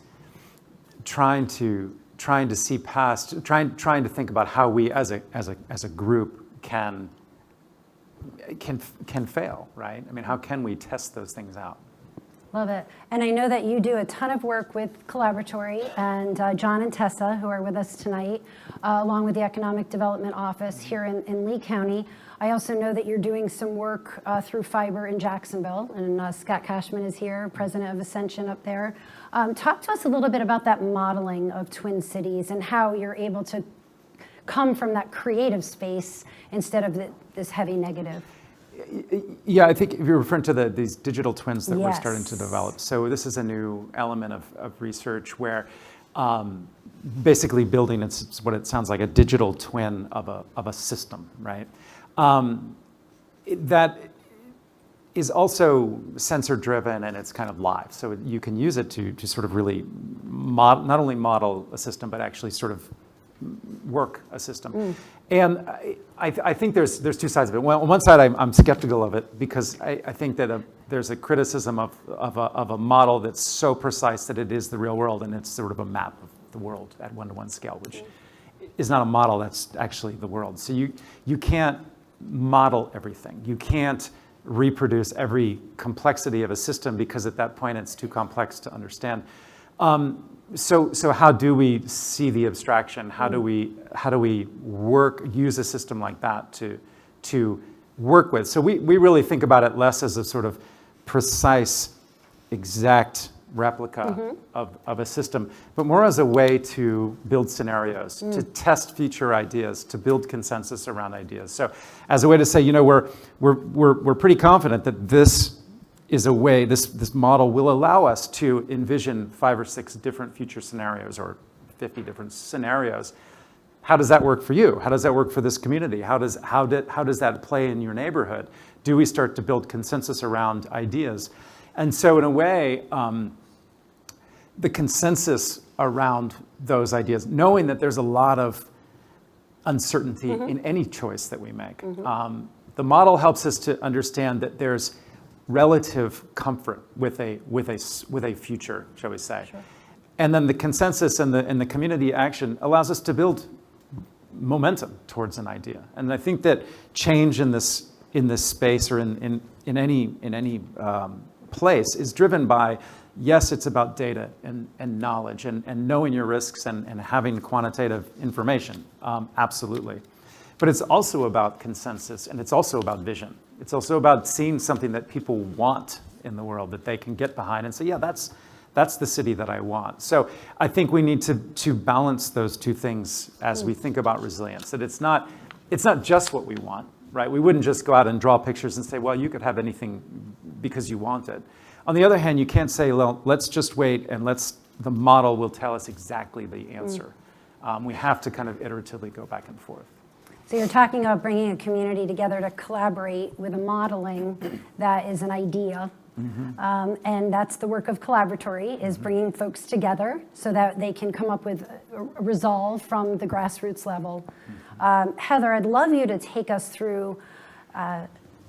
trying to see past, trying to think about how we as a group can fail, right? I mean, how can we test those things out? Love it. And I know that you do a ton of work with Collaboratory, and John and Tessa, who are with us tonight, along with the Economic Development Office here in Lee County. I also know that you're doing some work through Fiber in Jacksonville, and Scott Cashman is here, president of Ascension up there. Talk to us a little bit about that modeling of Twin Cities and how you're able to come from that creative space instead of this heavy negative. Yeah, I think if you're referring to these digital twins that we're Yes. starting to develop. So this is a new element of research where basically building, it's what it sounds like, a digital twin of a system, right? That is also sensor driven, and it's kind of live. So you can use it to sort of really not only model a system, but actually sort of work a system. And I think there's two sides of it. Well, on one side, I'm skeptical of it because I think that there's a criticism of a model that's so precise that it is the real world, and it's sort of a map of the world at 1-to-1 scale, which is not a model, that's actually the world. So you can't model everything. You can't reproduce every complexity of a system because at that point it's too complex to understand. So how do we see the abstraction? How do we use a system like that to work with? So we really think about it less as a sort of precise, exact replica of a system, but more as a way to build scenarios, to test future ideas, to build consensus around ideas. So as a way to say, we're pretty confident that this is a way, this model will allow us to envision 5 or 6 different future scenarios or 50 different scenarios. How does that work for you? How does that work for this community? How does that play in your neighborhood? Do we start to build consensus around ideas? And so in a way, the consensus around those ideas, knowing that there's a lot of uncertainty in any choice that we make. The model helps us to understand that there's relative comfort with a future, shall we say. Sure. And then the consensus and the community action allows us to build momentum towards an idea. And I think that change in this space or in any place is driven by, yes, it's about data and knowledge and knowing your risks and having quantitative information, absolutely. But it's also about consensus, and it's also about vision. It's also about seeing something that people want in the world that they can get behind and say, yeah, that's the city that I want. So I think we need to balance those two things as we think about resilience, that it's not just what we want, right? We wouldn't just go out and draw pictures and say, well, you could have anything because you want it. On the other hand, you can't say, well, let's just wait and the model will tell us exactly the answer. We have to kind of iteratively go back and forth. So you're talking about bringing a community together to collaborate with a modeling that is an idea. And that's the work of Collaboratory, is bringing folks together so that they can come up with a resolve from the grassroots level. Heather, I'd love you to take us through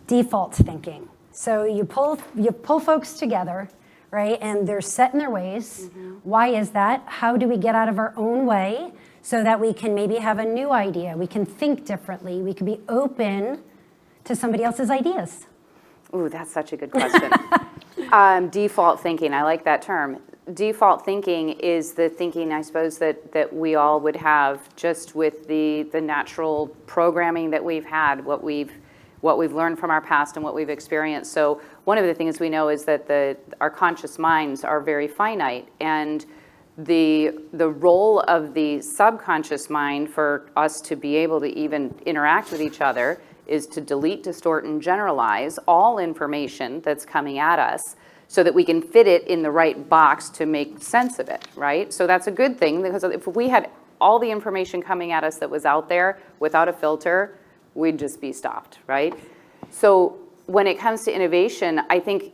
default thinking. So you pull folks together, right? And they're set in their ways. Why is that? How do we get out of our own way so that we can maybe have a new idea? We can think differently. We can be open to somebody else's ideas. Ooh, that's such a good question. Default thinking, I like that term. Default thinking is the thinking, I suppose, that we all would have just with the natural programming that we've had, what we've learned from our past and what we've experienced. So one of the things we know is that our conscious minds are very finite, and the role of the subconscious mind for us to be able to even interact with each other is to delete, distort, and generalize all information that's coming at us so that we can fit it in the right box to make sense of it, right? So that's a good thing, because if we had all the information coming at us that was out there without a filter, we'd just be stopped, right? So when it comes to innovation, I think,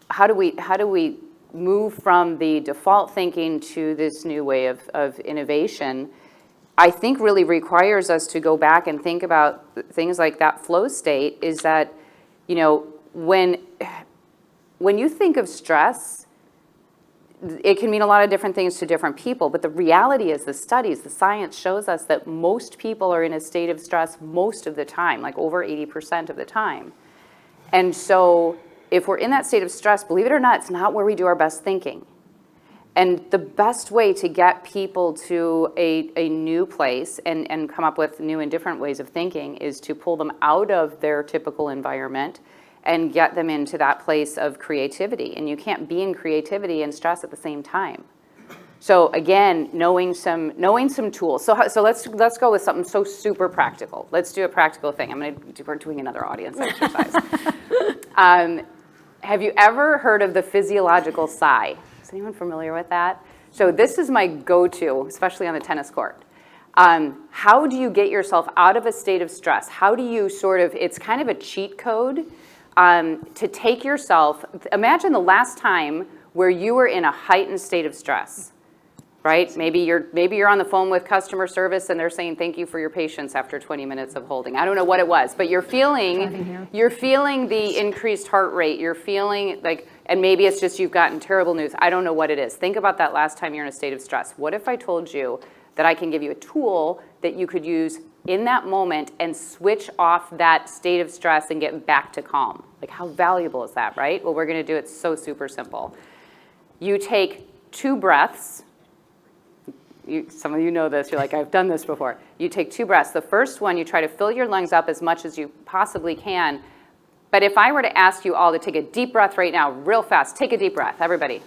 how do we move from the default thinking to this new way of innovation? I think really requires us to go back and think about things like that flow state. Is that, when you think of stress, it can mean a lot of different things to different people, but the reality is the science shows us that most people are in a state of stress most of the time, like over 80% of the time. And so if we're in that state of stress, believe it or not, it's not where we do our best thinking. And the best way to get people to a new place and come up with new and different ways of thinking is to pull them out of their typical environment and get them into that place of creativity. And you can't be in creativity and stress at the same time. So again, knowing some tools. So let's go with something so super practical. Let's do a practical thing. We're doing another audience exercise. Have you ever heard of the physiological sigh? Is anyone familiar with that? So this is my go-to, especially on the tennis court. How do you get yourself out of a state of stress? How do you it's kind of a cheat code to take yourself, imagine the last time where you were in a heightened state of stress, right? Maybe you're on the phone with customer service and they're saying thank you for your patience after 20 minutes of holding. I don't know what it was, but you're feeling the increased heart rate. You're feeling like, and maybe it's just you've gotten terrible news. I don't know what it is. Think about that last time you're in a state of stress. What if I told you that I can give you a tool that you could use in that moment and switch off that state of stress and get back to calm? Like, how valuable is that, right? Well, we're going to do it so super simple. You take 2 breaths. Some of you know this. You're like, I've done this before. You take 2 breaths. The first one, you try to fill your lungs up as much as you possibly can. But if I were to ask you all to take a deep breath right now, real fast, take a deep breath, everybody.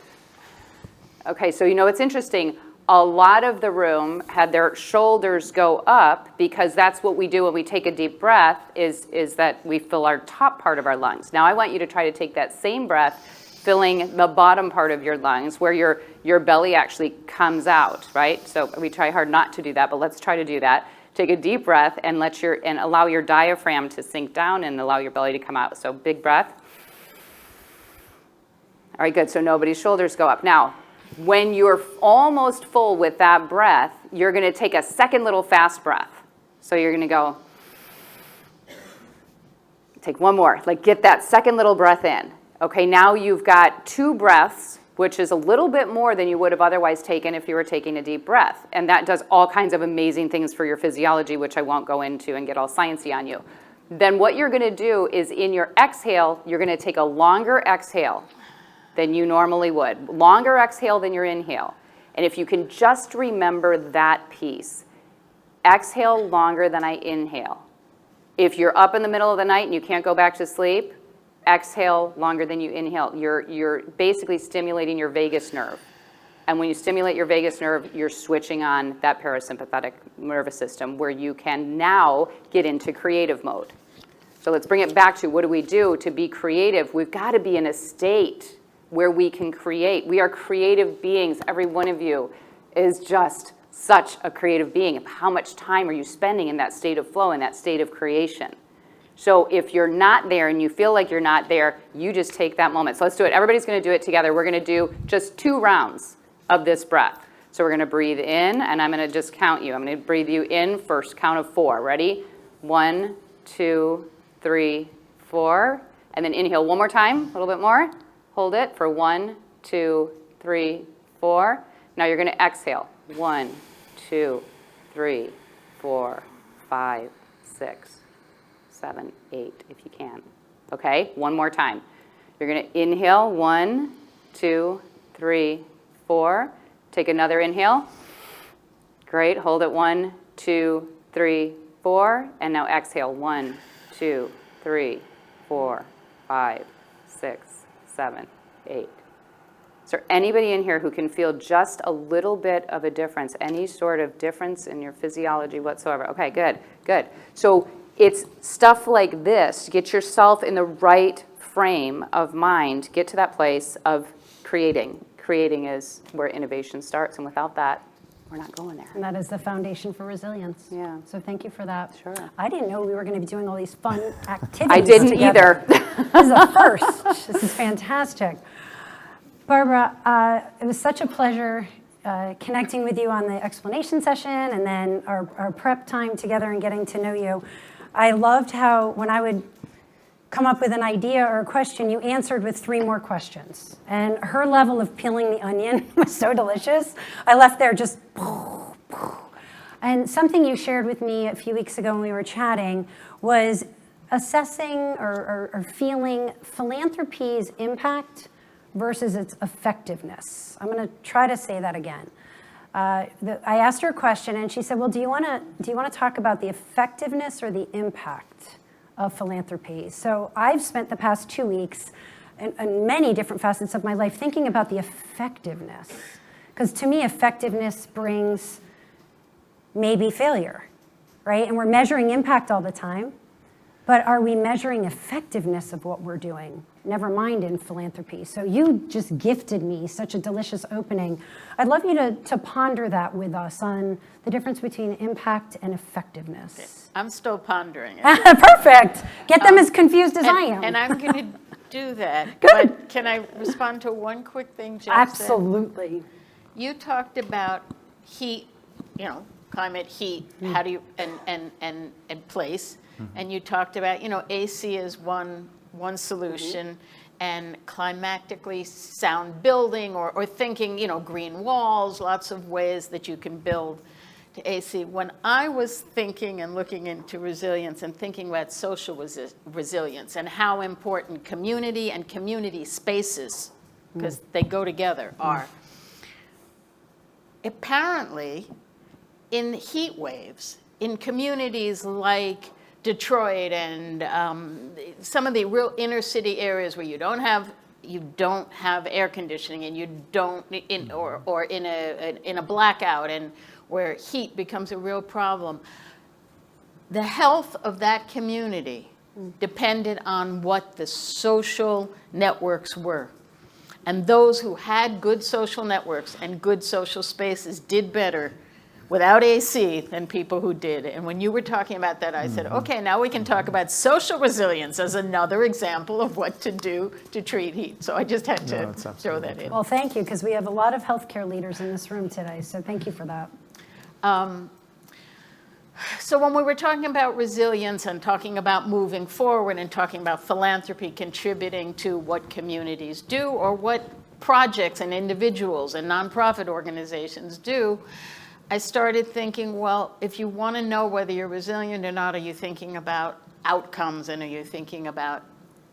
Okay, so it's interesting. A lot of the room had their shoulders go up because that's what we do when we take a deep breath, is that we fill our top part of our lungs. Now I want you to try to take that same breath, filling the bottom part of your lungs where your belly actually comes out, right? So we try hard not to do that, but let's try to do that. Take a deep breath and allow your diaphragm to sink down and allow your belly to come out. So big breath. All right, good. So nobody's shoulders go up. Now, When you're almost full with that breath, you're going to take a second little fast breath. So you're going to go, take one more, like get that second little breath in. Okay, now you've got 2 breaths, which is a little bit more than you would have otherwise taken if you were taking a deep breath. And that does all kinds of amazing things for your physiology, which I won't go into and get all sciencey on you. Then what you're going to do is in your exhale, you're going to take a longer exhale than you normally would. Longer exhale than your inhale. And if you can just remember that piece, exhale longer than I inhale. If you're up in the middle of the night and you can't go back to sleep, exhale longer than you inhale. You're basically stimulating your vagus nerve. And when you stimulate your vagus nerve, you're switching on that parasympathetic nervous system where you can now get into creative mode. So let's bring it back to what do we do to be creative? We've got to be in a state where we can create. We are creative beings. Every one of you is just such a creative being. How much time are you spending in that state of flow, in that state of creation? So if you're not there and you feel like you're not there, you just take that moment. So let's do it. Everybody's going to do it together. We're going to do just 2 rounds of this breath. So we're going to breathe in, and I'm going to just count you. I'm going to breathe you in first, count of 4. Ready? 1, 2, 3, 4. And then inhale one more time, a little bit more. Hold it for 1, 2, 3, 4. Now you're going to exhale. 1, 2, 3, 4, 5, 6, 7, 8, if you can. Okay, one more time. You're going to inhale, 1, 2, 3, 4. Take another inhale. Great, hold it, 1, 2, 3, 4. And now exhale, 1, 2, 3, 4, 5, 6, 7, 8. Is there anybody in here who can feel just a little bit of a difference, any sort of difference in your physiology whatsoever? Okay, good, good. So it's stuff like this. Get yourself in the right frame of mind. Get to that place of creating. Creating is where innovation starts, and without that, we're not going there. And that is the foundation for resilience. Yeah. So thank you for that. Sure. I didn't know we were going to be doing all these fun activities I didn't together. either. This is a first. This is fantastic. Barbara, it was such a pleasure connecting with you on the explanation session and then our prep time together and getting to know you. I loved how when I would come up with an idea or a question, you answered with 3 more questions. And her level of peeling the onion was so delicious. I left there just... And something you shared with me a few weeks ago when we were chatting was assessing or feeling philanthropy's impact versus its effectiveness. I'm going to try to say that again. I asked her a question, and she said, well, do you want to talk about the effectiveness or the impact of philanthropy? So I've spent the past 2 weeks in many different facets of my life thinking about the effectiveness. Because to me, effectiveness brings maybe failure, right? And we're measuring impact all the time. But are we measuring effectiveness of what we're doing? Never mind in philanthropy. So you just gifted me such a delicious opening. I'd love you to ponder that with us on the difference between impact and effectiveness. I'm still pondering it. Perfect. Get them as confused as I am. And I'm going to do that. Good. But can I respond to one quick thing Jeff said? Absolutely. You talked about heat, climate, heat, how do you, and place. And you talked about, AC is one solution, and climatically sound building or thinking, green walls, lots of ways that you can build to AC. When I was thinking and looking into resilience and thinking about social resilience and how important community and community spaces, because they go together, are, apparently in heat waves, in communities like Detroit and some of the real inner city areas where you don't have air conditioning and you don't or in a blackout and where heat becomes a real problem. The health of that community depended on what the social networks were. And those who had good social networks and good social spaces did better without AC than people who did. And when you were talking about that, I said, okay, now we can talk about social resilience as another example of what to do to treat heat. So I just had to throw that in. Well, thank you, because we have a lot of healthcare leaders in this room today, so thank you for that. So when we were talking about resilience and talking about moving forward and talking about philanthropy contributing to what communities do or what projects and individuals and nonprofit organizations do, I started thinking, well, if you want to know whether you're resilient or not, are you thinking about outcomes, and are you thinking about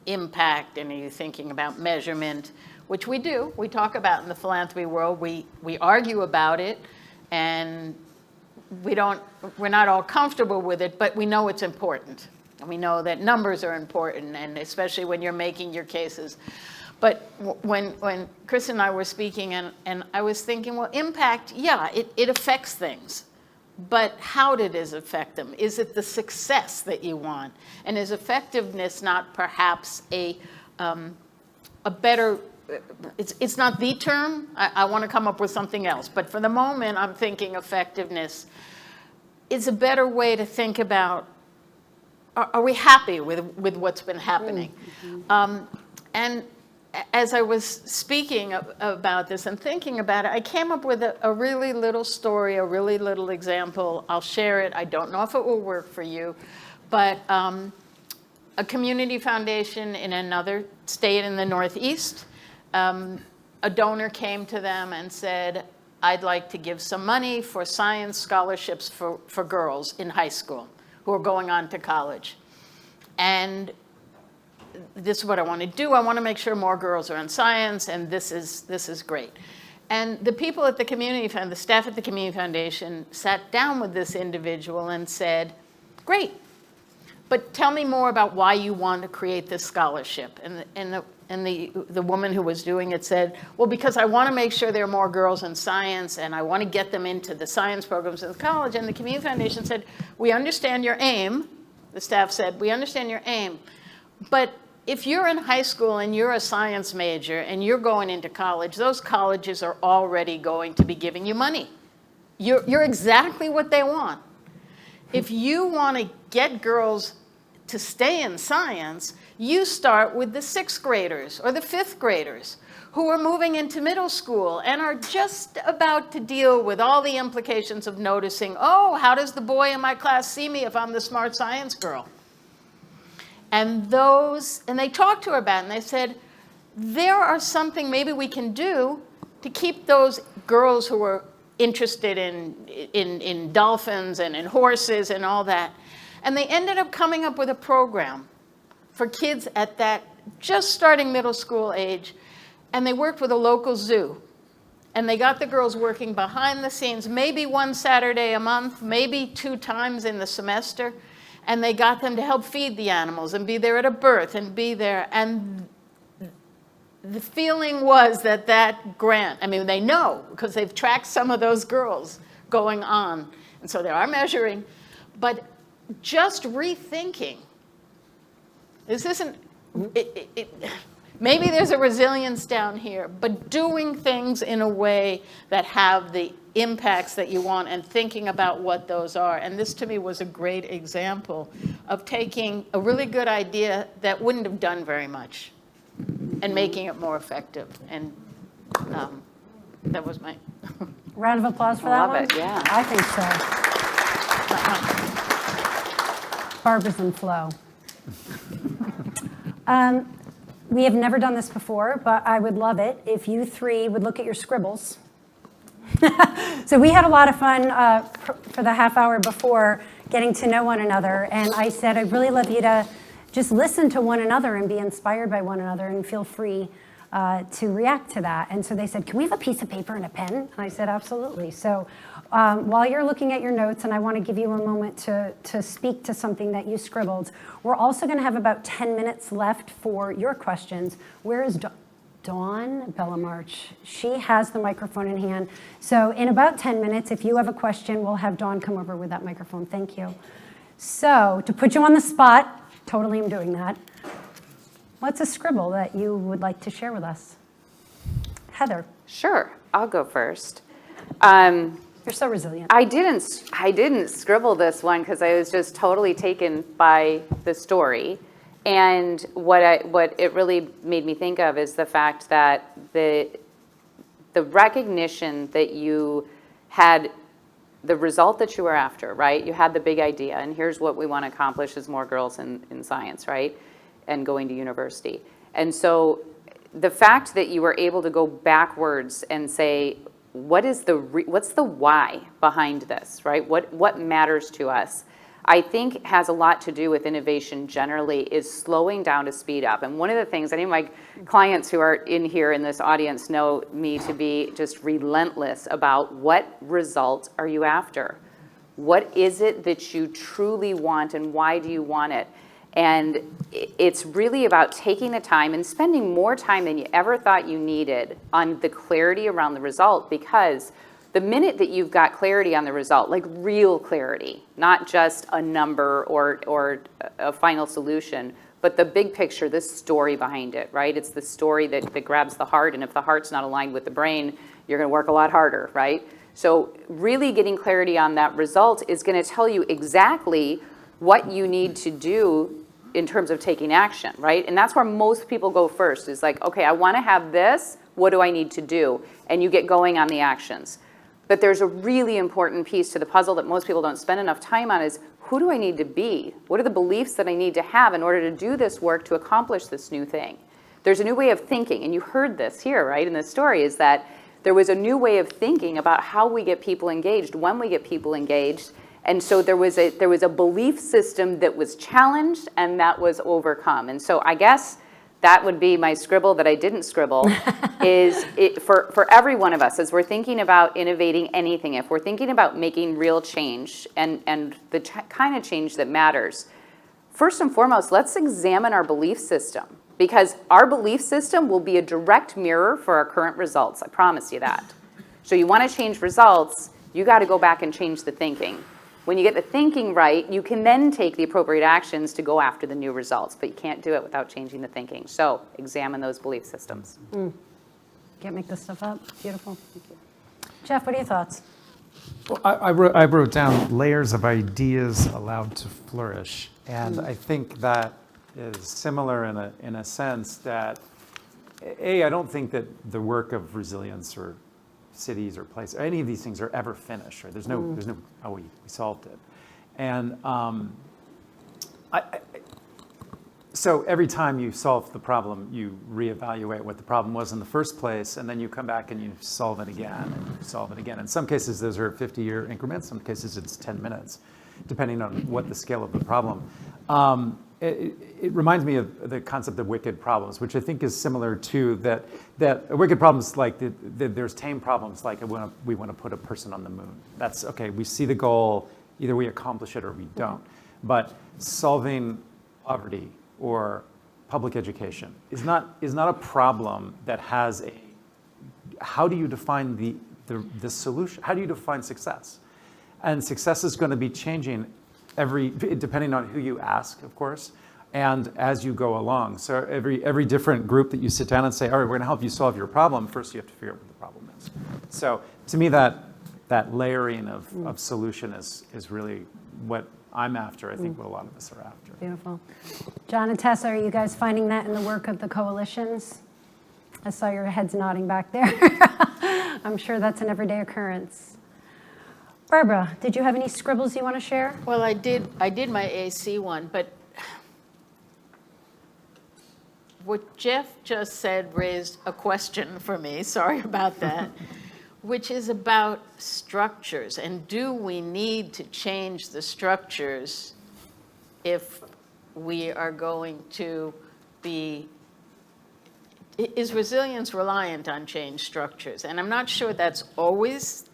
impact, and are you thinking about measurement, which we do. We talk about in the philanthropy world. We argue about it, and we're not all comfortable with it, but we know it's important. And we know that numbers are important, and especially when you're making your cases. But when Chris and I were speaking, and I was thinking, well, impact, yeah, it affects things. But how did it affect them? Is it the success that you want? And is effectiveness not perhaps a better, it's not the term. I want to come up with something else. But for the moment, I'm thinking effectiveness is a better way to think about, are we happy with what's been happening? And as I was speaking about this and thinking about it, I came up with a really little story, a really little example. I'll share it. I don't know if it will work for you, but a community foundation in another state in the Northeast, a donor came to them and said, I'd like to give some money for science scholarships for girls in high school who are going on to college. And this is what I want to do. I want to make sure more girls are in science, and this is great. And the people at the community the staff at the community foundation sat down with this individual and said, great, but tell me more about why you want to create this scholarship. And the woman who was doing it said, well, because I want to make sure there are more girls in science, and I want to get them into the science programs in the college. And the community foundation said, we understand your aim. The staff said, we understand your aim, but if you're in high school and you're a science major and you're going into college, those colleges are already going to be giving you money. You're exactly what they want. If you want to get girls to stay in science, you start with the 6th graders or the 5th graders who are moving into middle school and are just about to deal with all the implications of noticing, oh, how does the boy in my class see me if I'm the smart science girl? And they talked to her about it, and they said, there are something maybe we can do to keep those girls who are interested in dolphins and in horses and all that. And they ended up coming up with a program for kids at that just starting middle school age. And they worked with a local zoo. And they got the girls working behind the scenes, maybe one Saturday a month, maybe 2 times in the semester. And they got them to help feed the animals and be there at a birth and be there. And the feeling was that grant, I mean, they know because they've tracked some of those girls going on. And so they are measuring. But just rethinking, this isn't, maybe there's a resilience down here, but doing things in a way that have the impacts that you want and thinking about what those are. And this to me was a great example of taking a really good idea that wouldn't have done very much and making it more effective. And that was my Round of applause for that one? Love it, yeah. I think so. Barbara's in flow. We have never done this before, but I would love it if you 3 would look at your scribbles. So we had a lot of fun for the half hour before getting to know one another. And I said, I'd really love you to just listen to one another and be inspired by one another and feel free to react to that. And so they said, can we have a piece of paper and a pen? And I said, absolutely. So while you're looking at your notes, and I want to give you a moment to speak to something that you scribbled, we're also going to have about 10 minutes left for your questions. Where is Dawn Bellamarch? She has the microphone in hand. So in about 10 minutes, if you have a question, we'll have Dawn come over with that microphone. Thank you. So to put you on the spot, totally am doing that. What's a scribble that you would like to share with us? Heather. Sure, I'll go first. You're so resilient. I didn't scribble this one because I was just totally taken by the story. And what it really made me think of is the fact that the recognition that you had the result that you were after, right? You had the big idea, and here's what we want to accomplish as more girls in science, right? And going to university. And so the fact that you were able to go backwards and say, what's the why behind this, right? What matters to us? I think has a lot to do with innovation generally is slowing down to speed up. And one of the things, any of my clients who are in here in this audience know me to be just relentless about what result are you after? What is it that you truly want and why do you want it? And it's really about taking the time and spending more time than you ever thought you needed on the clarity around the result, because the minute that you've got clarity on the result, like real clarity, not just a number or a final solution, but the big picture, the story behind it, right? It's the story that grabs the heart, and if the heart's not aligned with the brain, you're gonna work a lot harder, right? So really getting clarity on that result is gonna tell you exactly what you need to do in terms of taking action, right? And that's where most people go first, is like, okay, I wanna have this, what do I need to do? And you get going on the actions. But there's a really important piece to the puzzle that most people don't spend enough time on, is who do I need to be? What are the beliefs that I need to have in order to do this work to accomplish this new thing? There's a new way of thinking, and you heard this here, right, in this story, is that there was a new way of thinking about how we get people engaged, when we get people engaged, and so there was a belief system that was challenged and that was overcome. And so I guess that would be my scribble that I didn't scribble, is for every one of us, as we're thinking about innovating anything, if we're thinking about making real change and the kind of change that matters, first and foremost, let's examine our belief system, because our belief system will be a direct mirror for our current results. I promise you that. So you want to change results, you got to go back and change the thinking. When you get the thinking right, you can then take the appropriate actions to go after the new results, but you can't do it without changing the thinking. So examine those belief systems. Can't make this stuff up. Beautiful. Thank you. Jeff, what are your thoughts? Well, I wrote down layers of ideas allowed to flourish, and I think that is similar in a sense that, I don't think that the work of resilience or cities or places, any of these things are ever finished, right? There's no, we solved it. And so every time you solve the problem, you reevaluate what the problem was in the first place, and then you come back and you solve it again, and you solve it again. In some cases, those are 50-year increments. Some cases, it's 10 minutes, depending on what the scale of the problem. It reminds me of the concept of wicked problems, which I think is similar to that wicked problems, like there's tame problems, like we want to put a person on the moon. That's okay. We see the goal, either we accomplish it or we don't. But solving poverty or public education is not a problem that has a. How do you define the solution? How do you define success? And success is going to be changing depending on who you ask, of course, and as you go along. So every different group that you sit down and say, all right, we're going to help you solve your problem, first you have to figure out what the problem is. So to me, that layering of solution is really what I'm after, I think what a lot of us are after. Beautiful. John and Tessa, are you guys finding that in the work of the coalitions? I saw your heads nodding back there. I'm sure that's an everyday occurrence. Barbara, did you have any scribbles you want to share? Well, I did my AC one, but what Jeff just said raised a question for me, sorry about that, which is about structures. And do we need to change the structures if we are going to be, is resilience reliant on changed structures? And I'm not sure that's always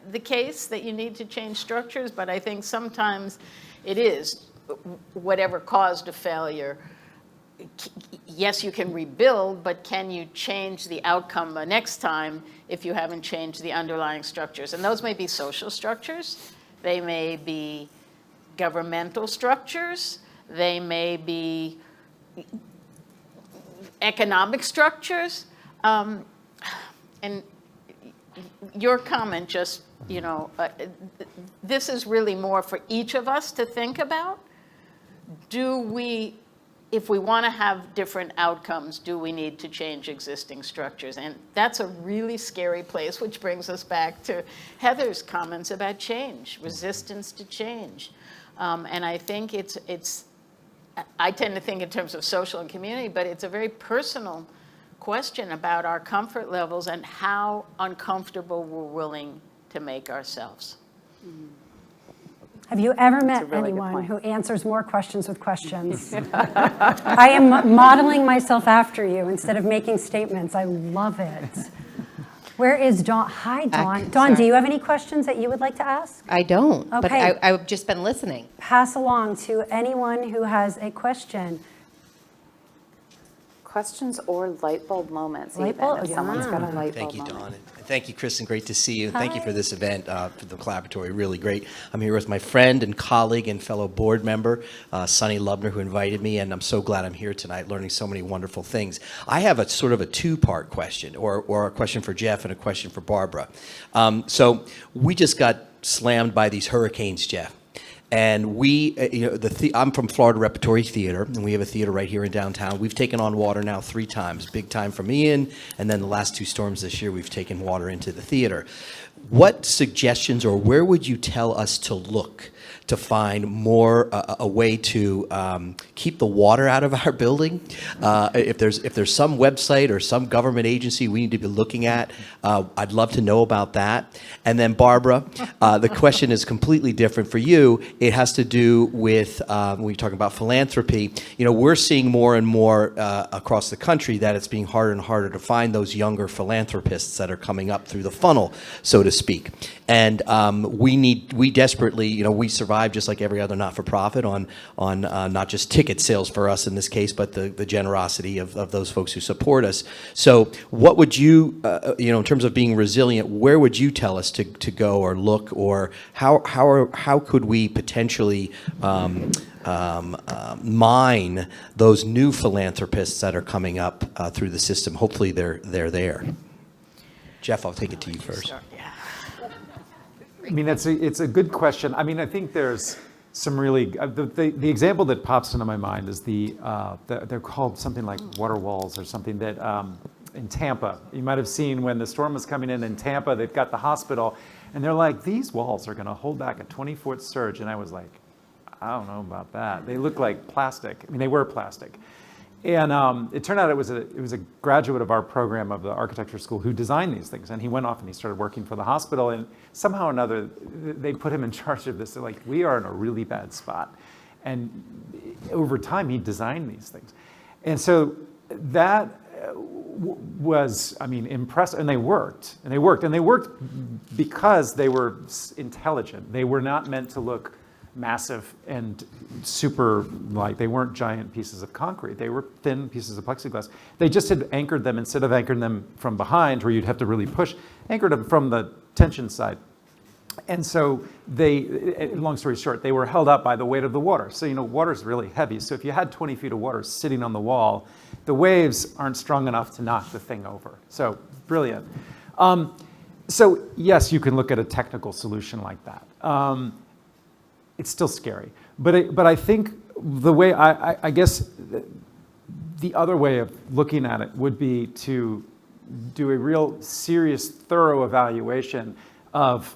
the case, that you need to change structures, but I think sometimes it is. Whatever caused a failure, yes, you can rebuild, but can you change the outcome the next time if you haven't changed the underlying structures? And those may be social structures, they may be governmental structures, they may be economic structures, and your comment just, this is really more for each of us to think about. If we want to have different outcomes, do we need to change existing structures? And that's a really scary place, which brings us back to Heather's comments about change, resistance to change. And I think I tend to think in terms of social and community, but it's a very personal question about our comfort levels and how uncomfortable we're willing to make ourselves. Have you ever met really good anyone point. who answers more questions with questions? I am modeling myself after you instead of making statements. I love it. Where is Dawn? Hi, Dawn. Dawn, do you have any questions that you would like to ask? I don't, but Okay. I've just been listening. Pass along to anyone who has a question. Questions or light bulb moments, Light bulb? even if someone's got a Yeah. light bulb Thank you, moment. Dawn. And thank you, Christin. Great to see you. And thank you for Hi. this event, for the Collaboratory. Really great. I'm here with my friend and colleague and fellow board member, Sunny Lubner, who invited me. And I'm so glad I'm here tonight, learning so many wonderful things. I have a sort of a two-part question, or a question for Jeff and a question for Barbara. So we just got slammed by these hurricanes, Jeff. And we, I'm from Florida Repertory Theater, and we have a theater right here in downtown. We've taken on water now 3 times, big time from Ian, and then the last 2 storms this year, we've taken water into the theater. What suggestions, or where would you tell us to look to find more a way to keep the water out of our building? If there's some website or some government agency we need to be looking at, I'd love to know about that. And then Barbara, the question is completely different for you. It has to do with when we talk about philanthropy. We're seeing more and more across the country that it's being harder and harder to find those younger philanthropists that are coming up through the funnel, so to speak. And we desperately, we survive just like every other not-for-profit on not just ticket sales for us in this case, but the generosity of those folks who support us. So what would you, in terms of being resilient, where would you tell us to go or look, or how could we potentially mine those new philanthropists that are coming up through the system? Hopefully they're there. Jeff, I'll take it to you first. I mean, it's a good question. I mean, I think there's some really, the example that pops into my mind is they're called something like water walls or something that in Tampa. You might have seen when the storm was coming in Tampa, they've got the hospital, and they're like, these walls are going to hold back a 20-foot surge. And I was like, I don't know about that. They look like plastic. I mean, they were plastic. And it turned out it was a graduate of our program of the architecture school who designed these things. And he went off and he started working for the hospital. And somehow or another, they put him in charge of this. They're like, we are in a really bad spot. And over time, he designed these things. And so that was, I mean, impressive. And they worked. And they worked because they were intelligent. They were not meant to look massive and super, like they weren't giant pieces of concrete. They were thin pieces of plexiglass. They just had anchored them, instead of anchoring them from behind where you'd have to really push, anchored them from the tension side. And so they, long story short, they were held up by the weight of the water. So, water's really heavy. So if you had 20 feet of water sitting on the wall, the waves aren't strong enough to knock the thing over. So brilliant. So yes, you can look at a technical solution like that. It's still scary. But I think the way, I guess the other way of looking at it would be to do a real serious, thorough evaluation of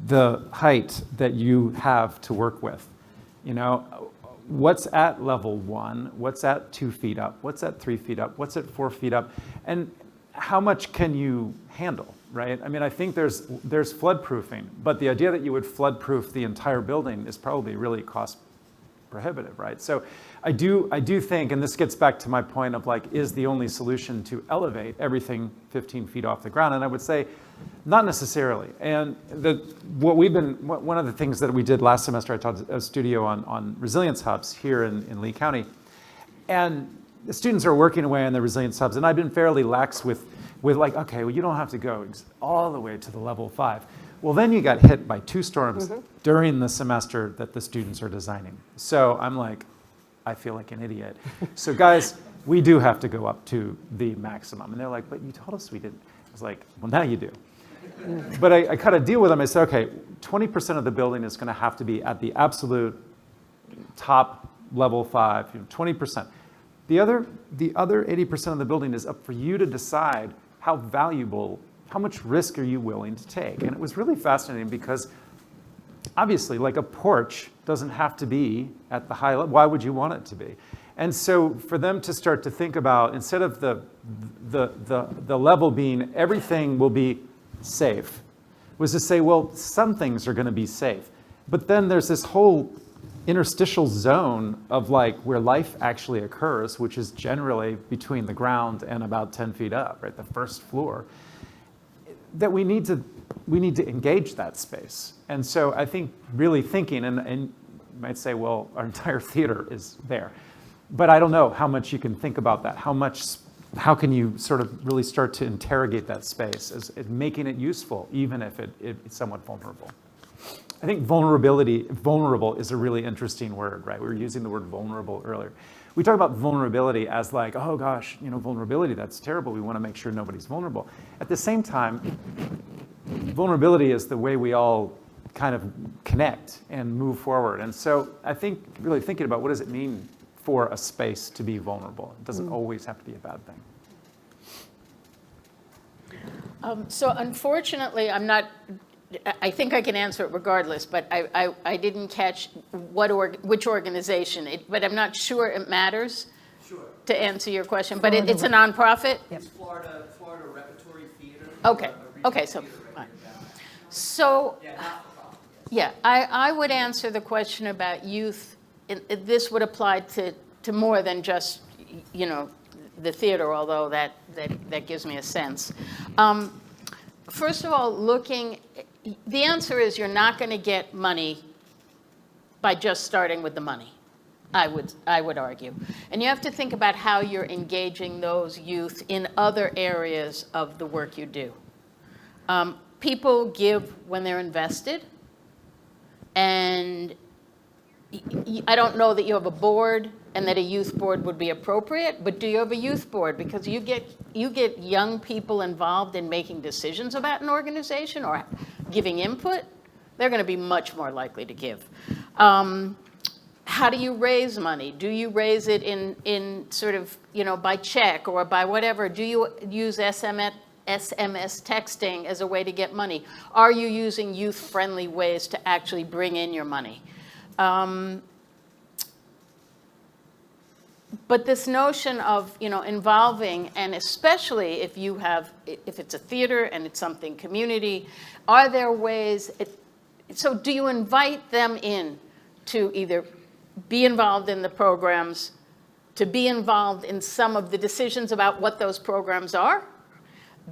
the height that you have to work with. What's at level 1? What's at 2 feet up? What's at 3 feet up? What's at 4 feet up? And how much can you handle? Right? I mean, I think there's flood proofing, but the idea that you would flood proof the entire building is probably really cost prohibitive, right? So I do think, and this gets back to my point of like, is the only solution to elevate everything 15 feet off the ground? And I would say, not necessarily. And one of the things that we did last semester, I taught a studio on resilience hubs here in Lee County, and the students are working away on the resilience hubs, and I've been fairly lax with like, okay, well, you don't have to go all the way to the level 5. Well, then you got hit by 2 storms during the semester that the students are designing. So I'm like, I feel like an idiot. So guys, we do have to go up to the maximum. And they're like, but you told us we didn't. was like, well, now you do. But I cut a deal with them. I said, okay, 20% of the building is going to have to be at the absolute top level 5, 20%. The other 80% of the building is up for you to decide how valuable, how much risk are you willing to take. And it was really fascinating because obviously, like a porch doesn't have to be at the high level. Why would you want it to be? And so for them to start to think about, instead of the level being everything will be safe, was to say, well, some things are going to be safe. But then there's this whole interstitial zone of like where life actually occurs, which is generally between the ground and about 10 feet up, right, the first floor, that we need to engage that space. And so I think really thinking, and you might say, well, our entire theater is there. But I don't know how much you can think about that. How can you sort of really start to interrogate that space as making it useful, even if it's somewhat vulnerable? I think vulnerable is a really interesting word, right? We were using the word vulnerable earlier. We talk about vulnerability as like, oh gosh, vulnerability, that's terrible. We want to make sure nobody's vulnerable. At the same time, vulnerability is the way we all kind of connect and move forward. And so I think really thinking about what does it mean for a space to be vulnerable. It doesn't always have to be a bad thing. So unfortunately, I think I can answer it regardless, but I didn't catch which organization, but I'm not sure it matters to answer your question. But it's a nonprofit? Yep. Florida Repertory Theater. Okay, so, fine. So, yeah, I would answer the question about youth. This would apply to more than just, the theater, although that gives me a sense. First of all, the answer is you're not going to get money by just starting with the money, I would argue. And you have to think about how you're engaging those youth in other areas of the work you do. People give when they're invested, and I don't know that you have a board and that a youth board would be appropriate, but do you have a youth board? Because you get young people involved in making decisions about an organization or giving input, they're going to be much more likely to give. How do you raise money? Do you raise it in sort of, by check or by whatever? Do you use SMS texting as a way to get money? Are you using youth-friendly ways to actually bring in your money? But this notion of, involving, and especially if it's a theater and it's something community, are there ways, so do you invite them in to either be involved in the programs, to be involved in some of the decisions about what those programs are,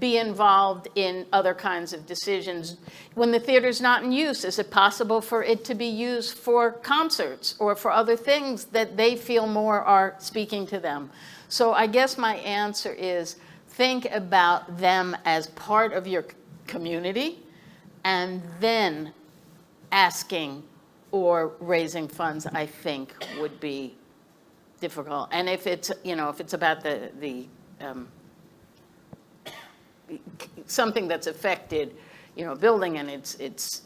be involved in other kinds of decisions? When the theater's not in use, is it possible for it to be used for concerts or for other things that they feel more are speaking to them? So I guess my answer is think about them as part of your community and then asking or raising funds, I think, would be difficult. And if it's, about the something that's affected, building and its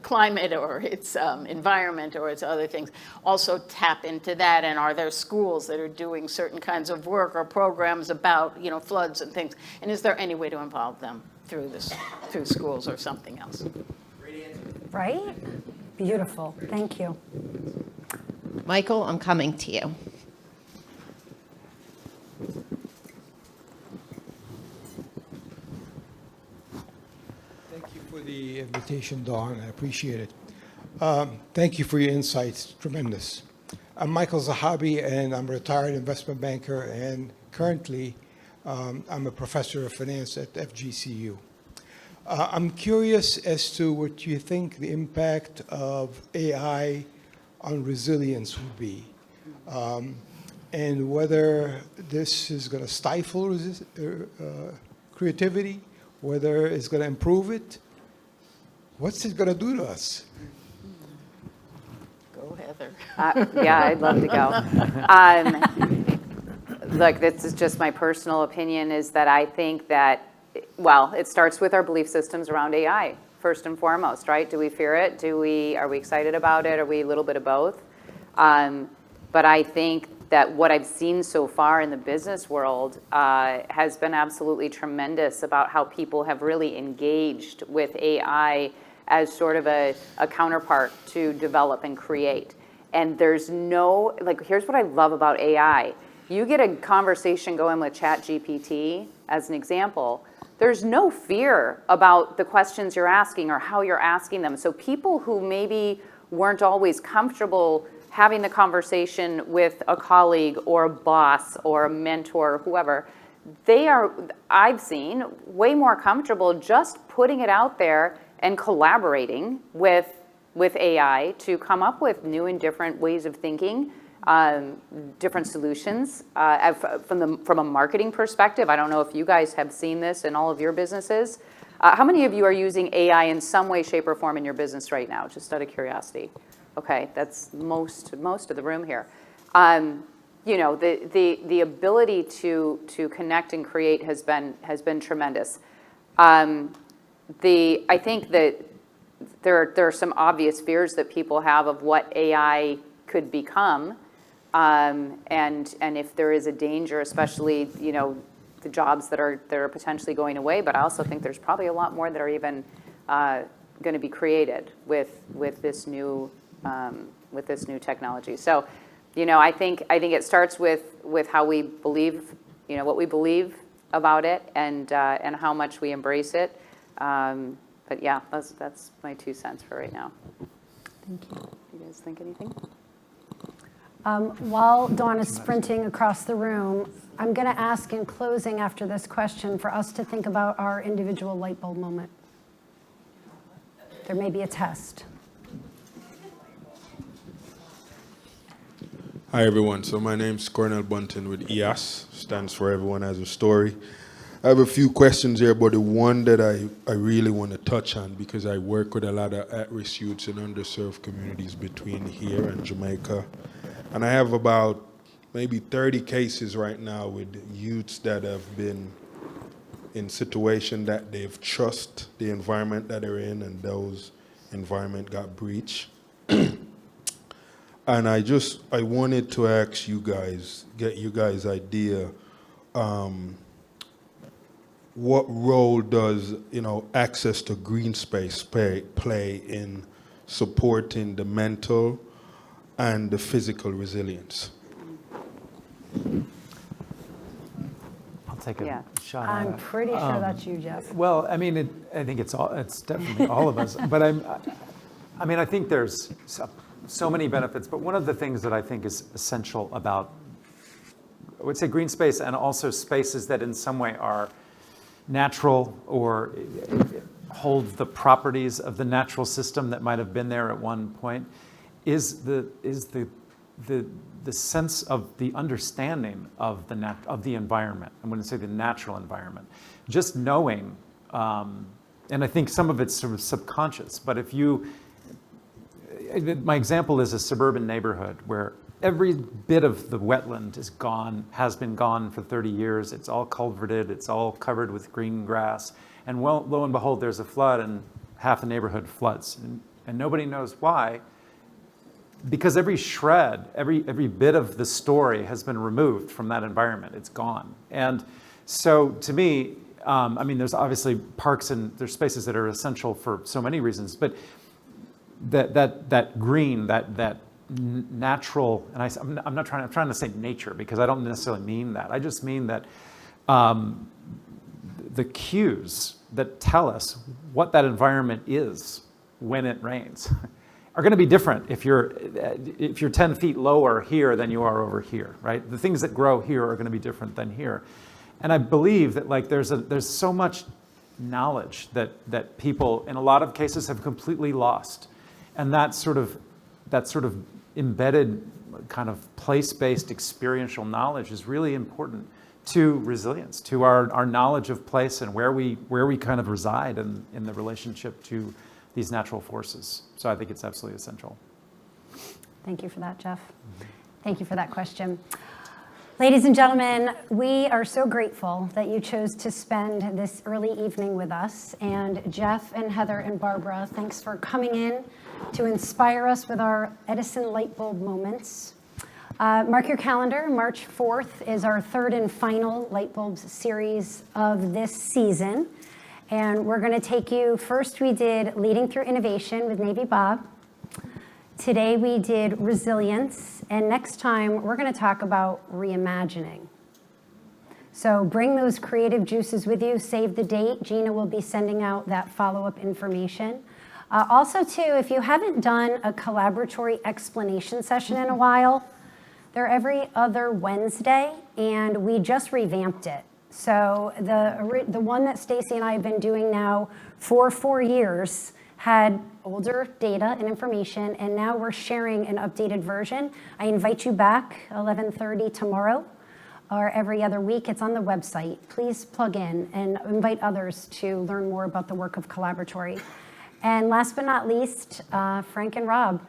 climate or its environment or its other things, also tap into that. And are there schools that are doing certain kinds of work or programs about, floods and things? And is there any way to involve them through schools or something else? Great answer. Right? Beautiful. Thank you. Michael, I'm coming to you. For the invitation, Dawn. I appreciate it. Thank you for your insights. Tremendous. I'm Michael Zahabi, and I'm a retired investment banker, and currently I'm a professor of finance at FGCU. I'm curious as to what you think the impact of AI on resilience would be, and whether this is going to stifle creativity, whether it's going to improve it. What's it going to do to us? Go, Heather. Yeah, I'd love to go. look, this is just my personal opinion, is that I think that, well, it starts with our belief systems around AI, first and foremost, right? Do we fear it? Are we excited about it? Are we a little bit of both? But I think that what I've seen so far in the business world has been absolutely tremendous about how people have really engaged with AI as sort of a counterpart to develop and create. And there's no, like, here's what I love about AI. You get a conversation going with ChatGPT, as an example, there's no fear about the questions you're asking or how you're asking them. So people who maybe weren't always comfortable having the conversation with a colleague or a boss or a mentor or whoever, they are, I've seen, way more comfortable just putting it out there and collaborating with AI to come up with new and different ways of thinking, different solutions. From a marketing perspective, I don't know if you guys have seen this in all of your businesses. How many of you are using AI in some way, shape, or form in your business right now, just out of curiosity? Okay, that's most of the room here. You know, the ability to connect and create has been tremendous. I think that there are some obvious fears that people have of what AI could become, and if there is a danger, especially, you know, the jobs that are potentially going away. But I also think there's probably a lot more that are even going to be created with this new technology. So, you know, I think it starts with how we believe, you know, what we believe about it, and how much we embrace it. But yeah, that's my 2 cents for right now. Thank you. You guys think anything? While Dawn is sprinting across the room, I'm going to ask in closing after this question for us to think about our individual light bulb moment. There may be a test. Hi everyone, so my name's Cornell Bunton with EAS, stands for Everyone Has a Story. I have a few questions here, but the one that I really want to touch on, because I work with a lot of at-risk youths in underserved communities between here and Jamaica. And I have about maybe 30 cases right now with youths that have been in situation that they've trust the environment that they're in, and those environment got breached. And I wanted to ask you guys, get you guys' idea, what role does, you know, access to green space play in supporting the mental and the physical resilience? I'll take a Yeah. shot. I'm pretty sure that's you, Jeff. Well, I mean, I think it's definitely all of us. But I mean, I think there's so many benefits. But one of the things that I think is essential about, I would say, green space, and also spaces that in some way are natural or hold the properties of the natural system that might have been there at one point, is the sense of the understanding of the environment. I'm going to say the natural environment. Just knowing, and I think some of it's sort of subconscious, but if you, my example is a suburban neighborhood where every bit of the wetland is gone, has been gone for 30 years. It's all culverted, it's all covered with green grass. And well, lo and behold, there's a flood and half the neighborhood floods. And nobody knows why, because every shred, every bit of the story has been removed from that environment. It's gone. And so to me, I mean, there's obviously parks and there's spaces that are essential for so many reasons, but that green, that natural, and I'm trying to say nature, because I don't necessarily mean that. I just mean that the cues that tell us what that environment is when it rains are going to be different if you're 10 feet lower here than you are over here, right? The things that grow here are going to be different than here. And I believe that, like, there's so much knowledge that people in a lot of cases have completely lost. And that sort of embedded kind of place-based experiential knowledge is really important to resilience, to our knowledge of place and where we kind of reside in the relationship to these natural forces. So I think it's absolutely essential. Thank you for that, Jeff. Thank you for that question. Ladies and gentlemen, we are so grateful that you chose to spend this early evening with us. And Jeff and Heather and Barbara, thanks for coming in to inspire us with our Edison Lightbulb moments. Mark your calendar, March 4th is our third and final Lightbulbs series of this season. And we're gonna take you, first we did Leading Through Innovation with Navy Bob. Today we did resilience, and next time we're going to talk about reimagining. So bring those creative juices with you, save the date. Gina will be sending out that follow-up information. Also too, if you haven't done a collaboratory explanation session in a while, they're every other Wednesday, and we just revamped it. So the one that Stacy and I have been doing now for 4 years had older data and information, and now we're sharing an updated version. I invite you back 11:30 tomorrow or every other week. It's on the website. Please plug in and invite others to learn more about the work of Collaboratory. And last but not least, Frank and Rob,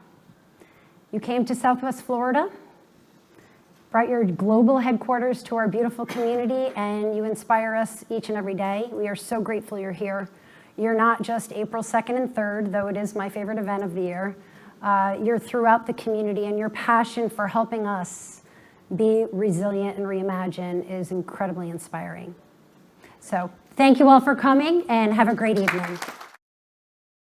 you came to Southwest Florida, brought your global headquarters to our beautiful community, and you inspire us each and every day. We are so grateful you're here. You're not just April 2nd and 3rd, though it is my favorite event of the year. You're throughout the community, and your passion for helping us be resilient and reimagine is incredibly inspiring. So thank you all for coming, and have a great evening.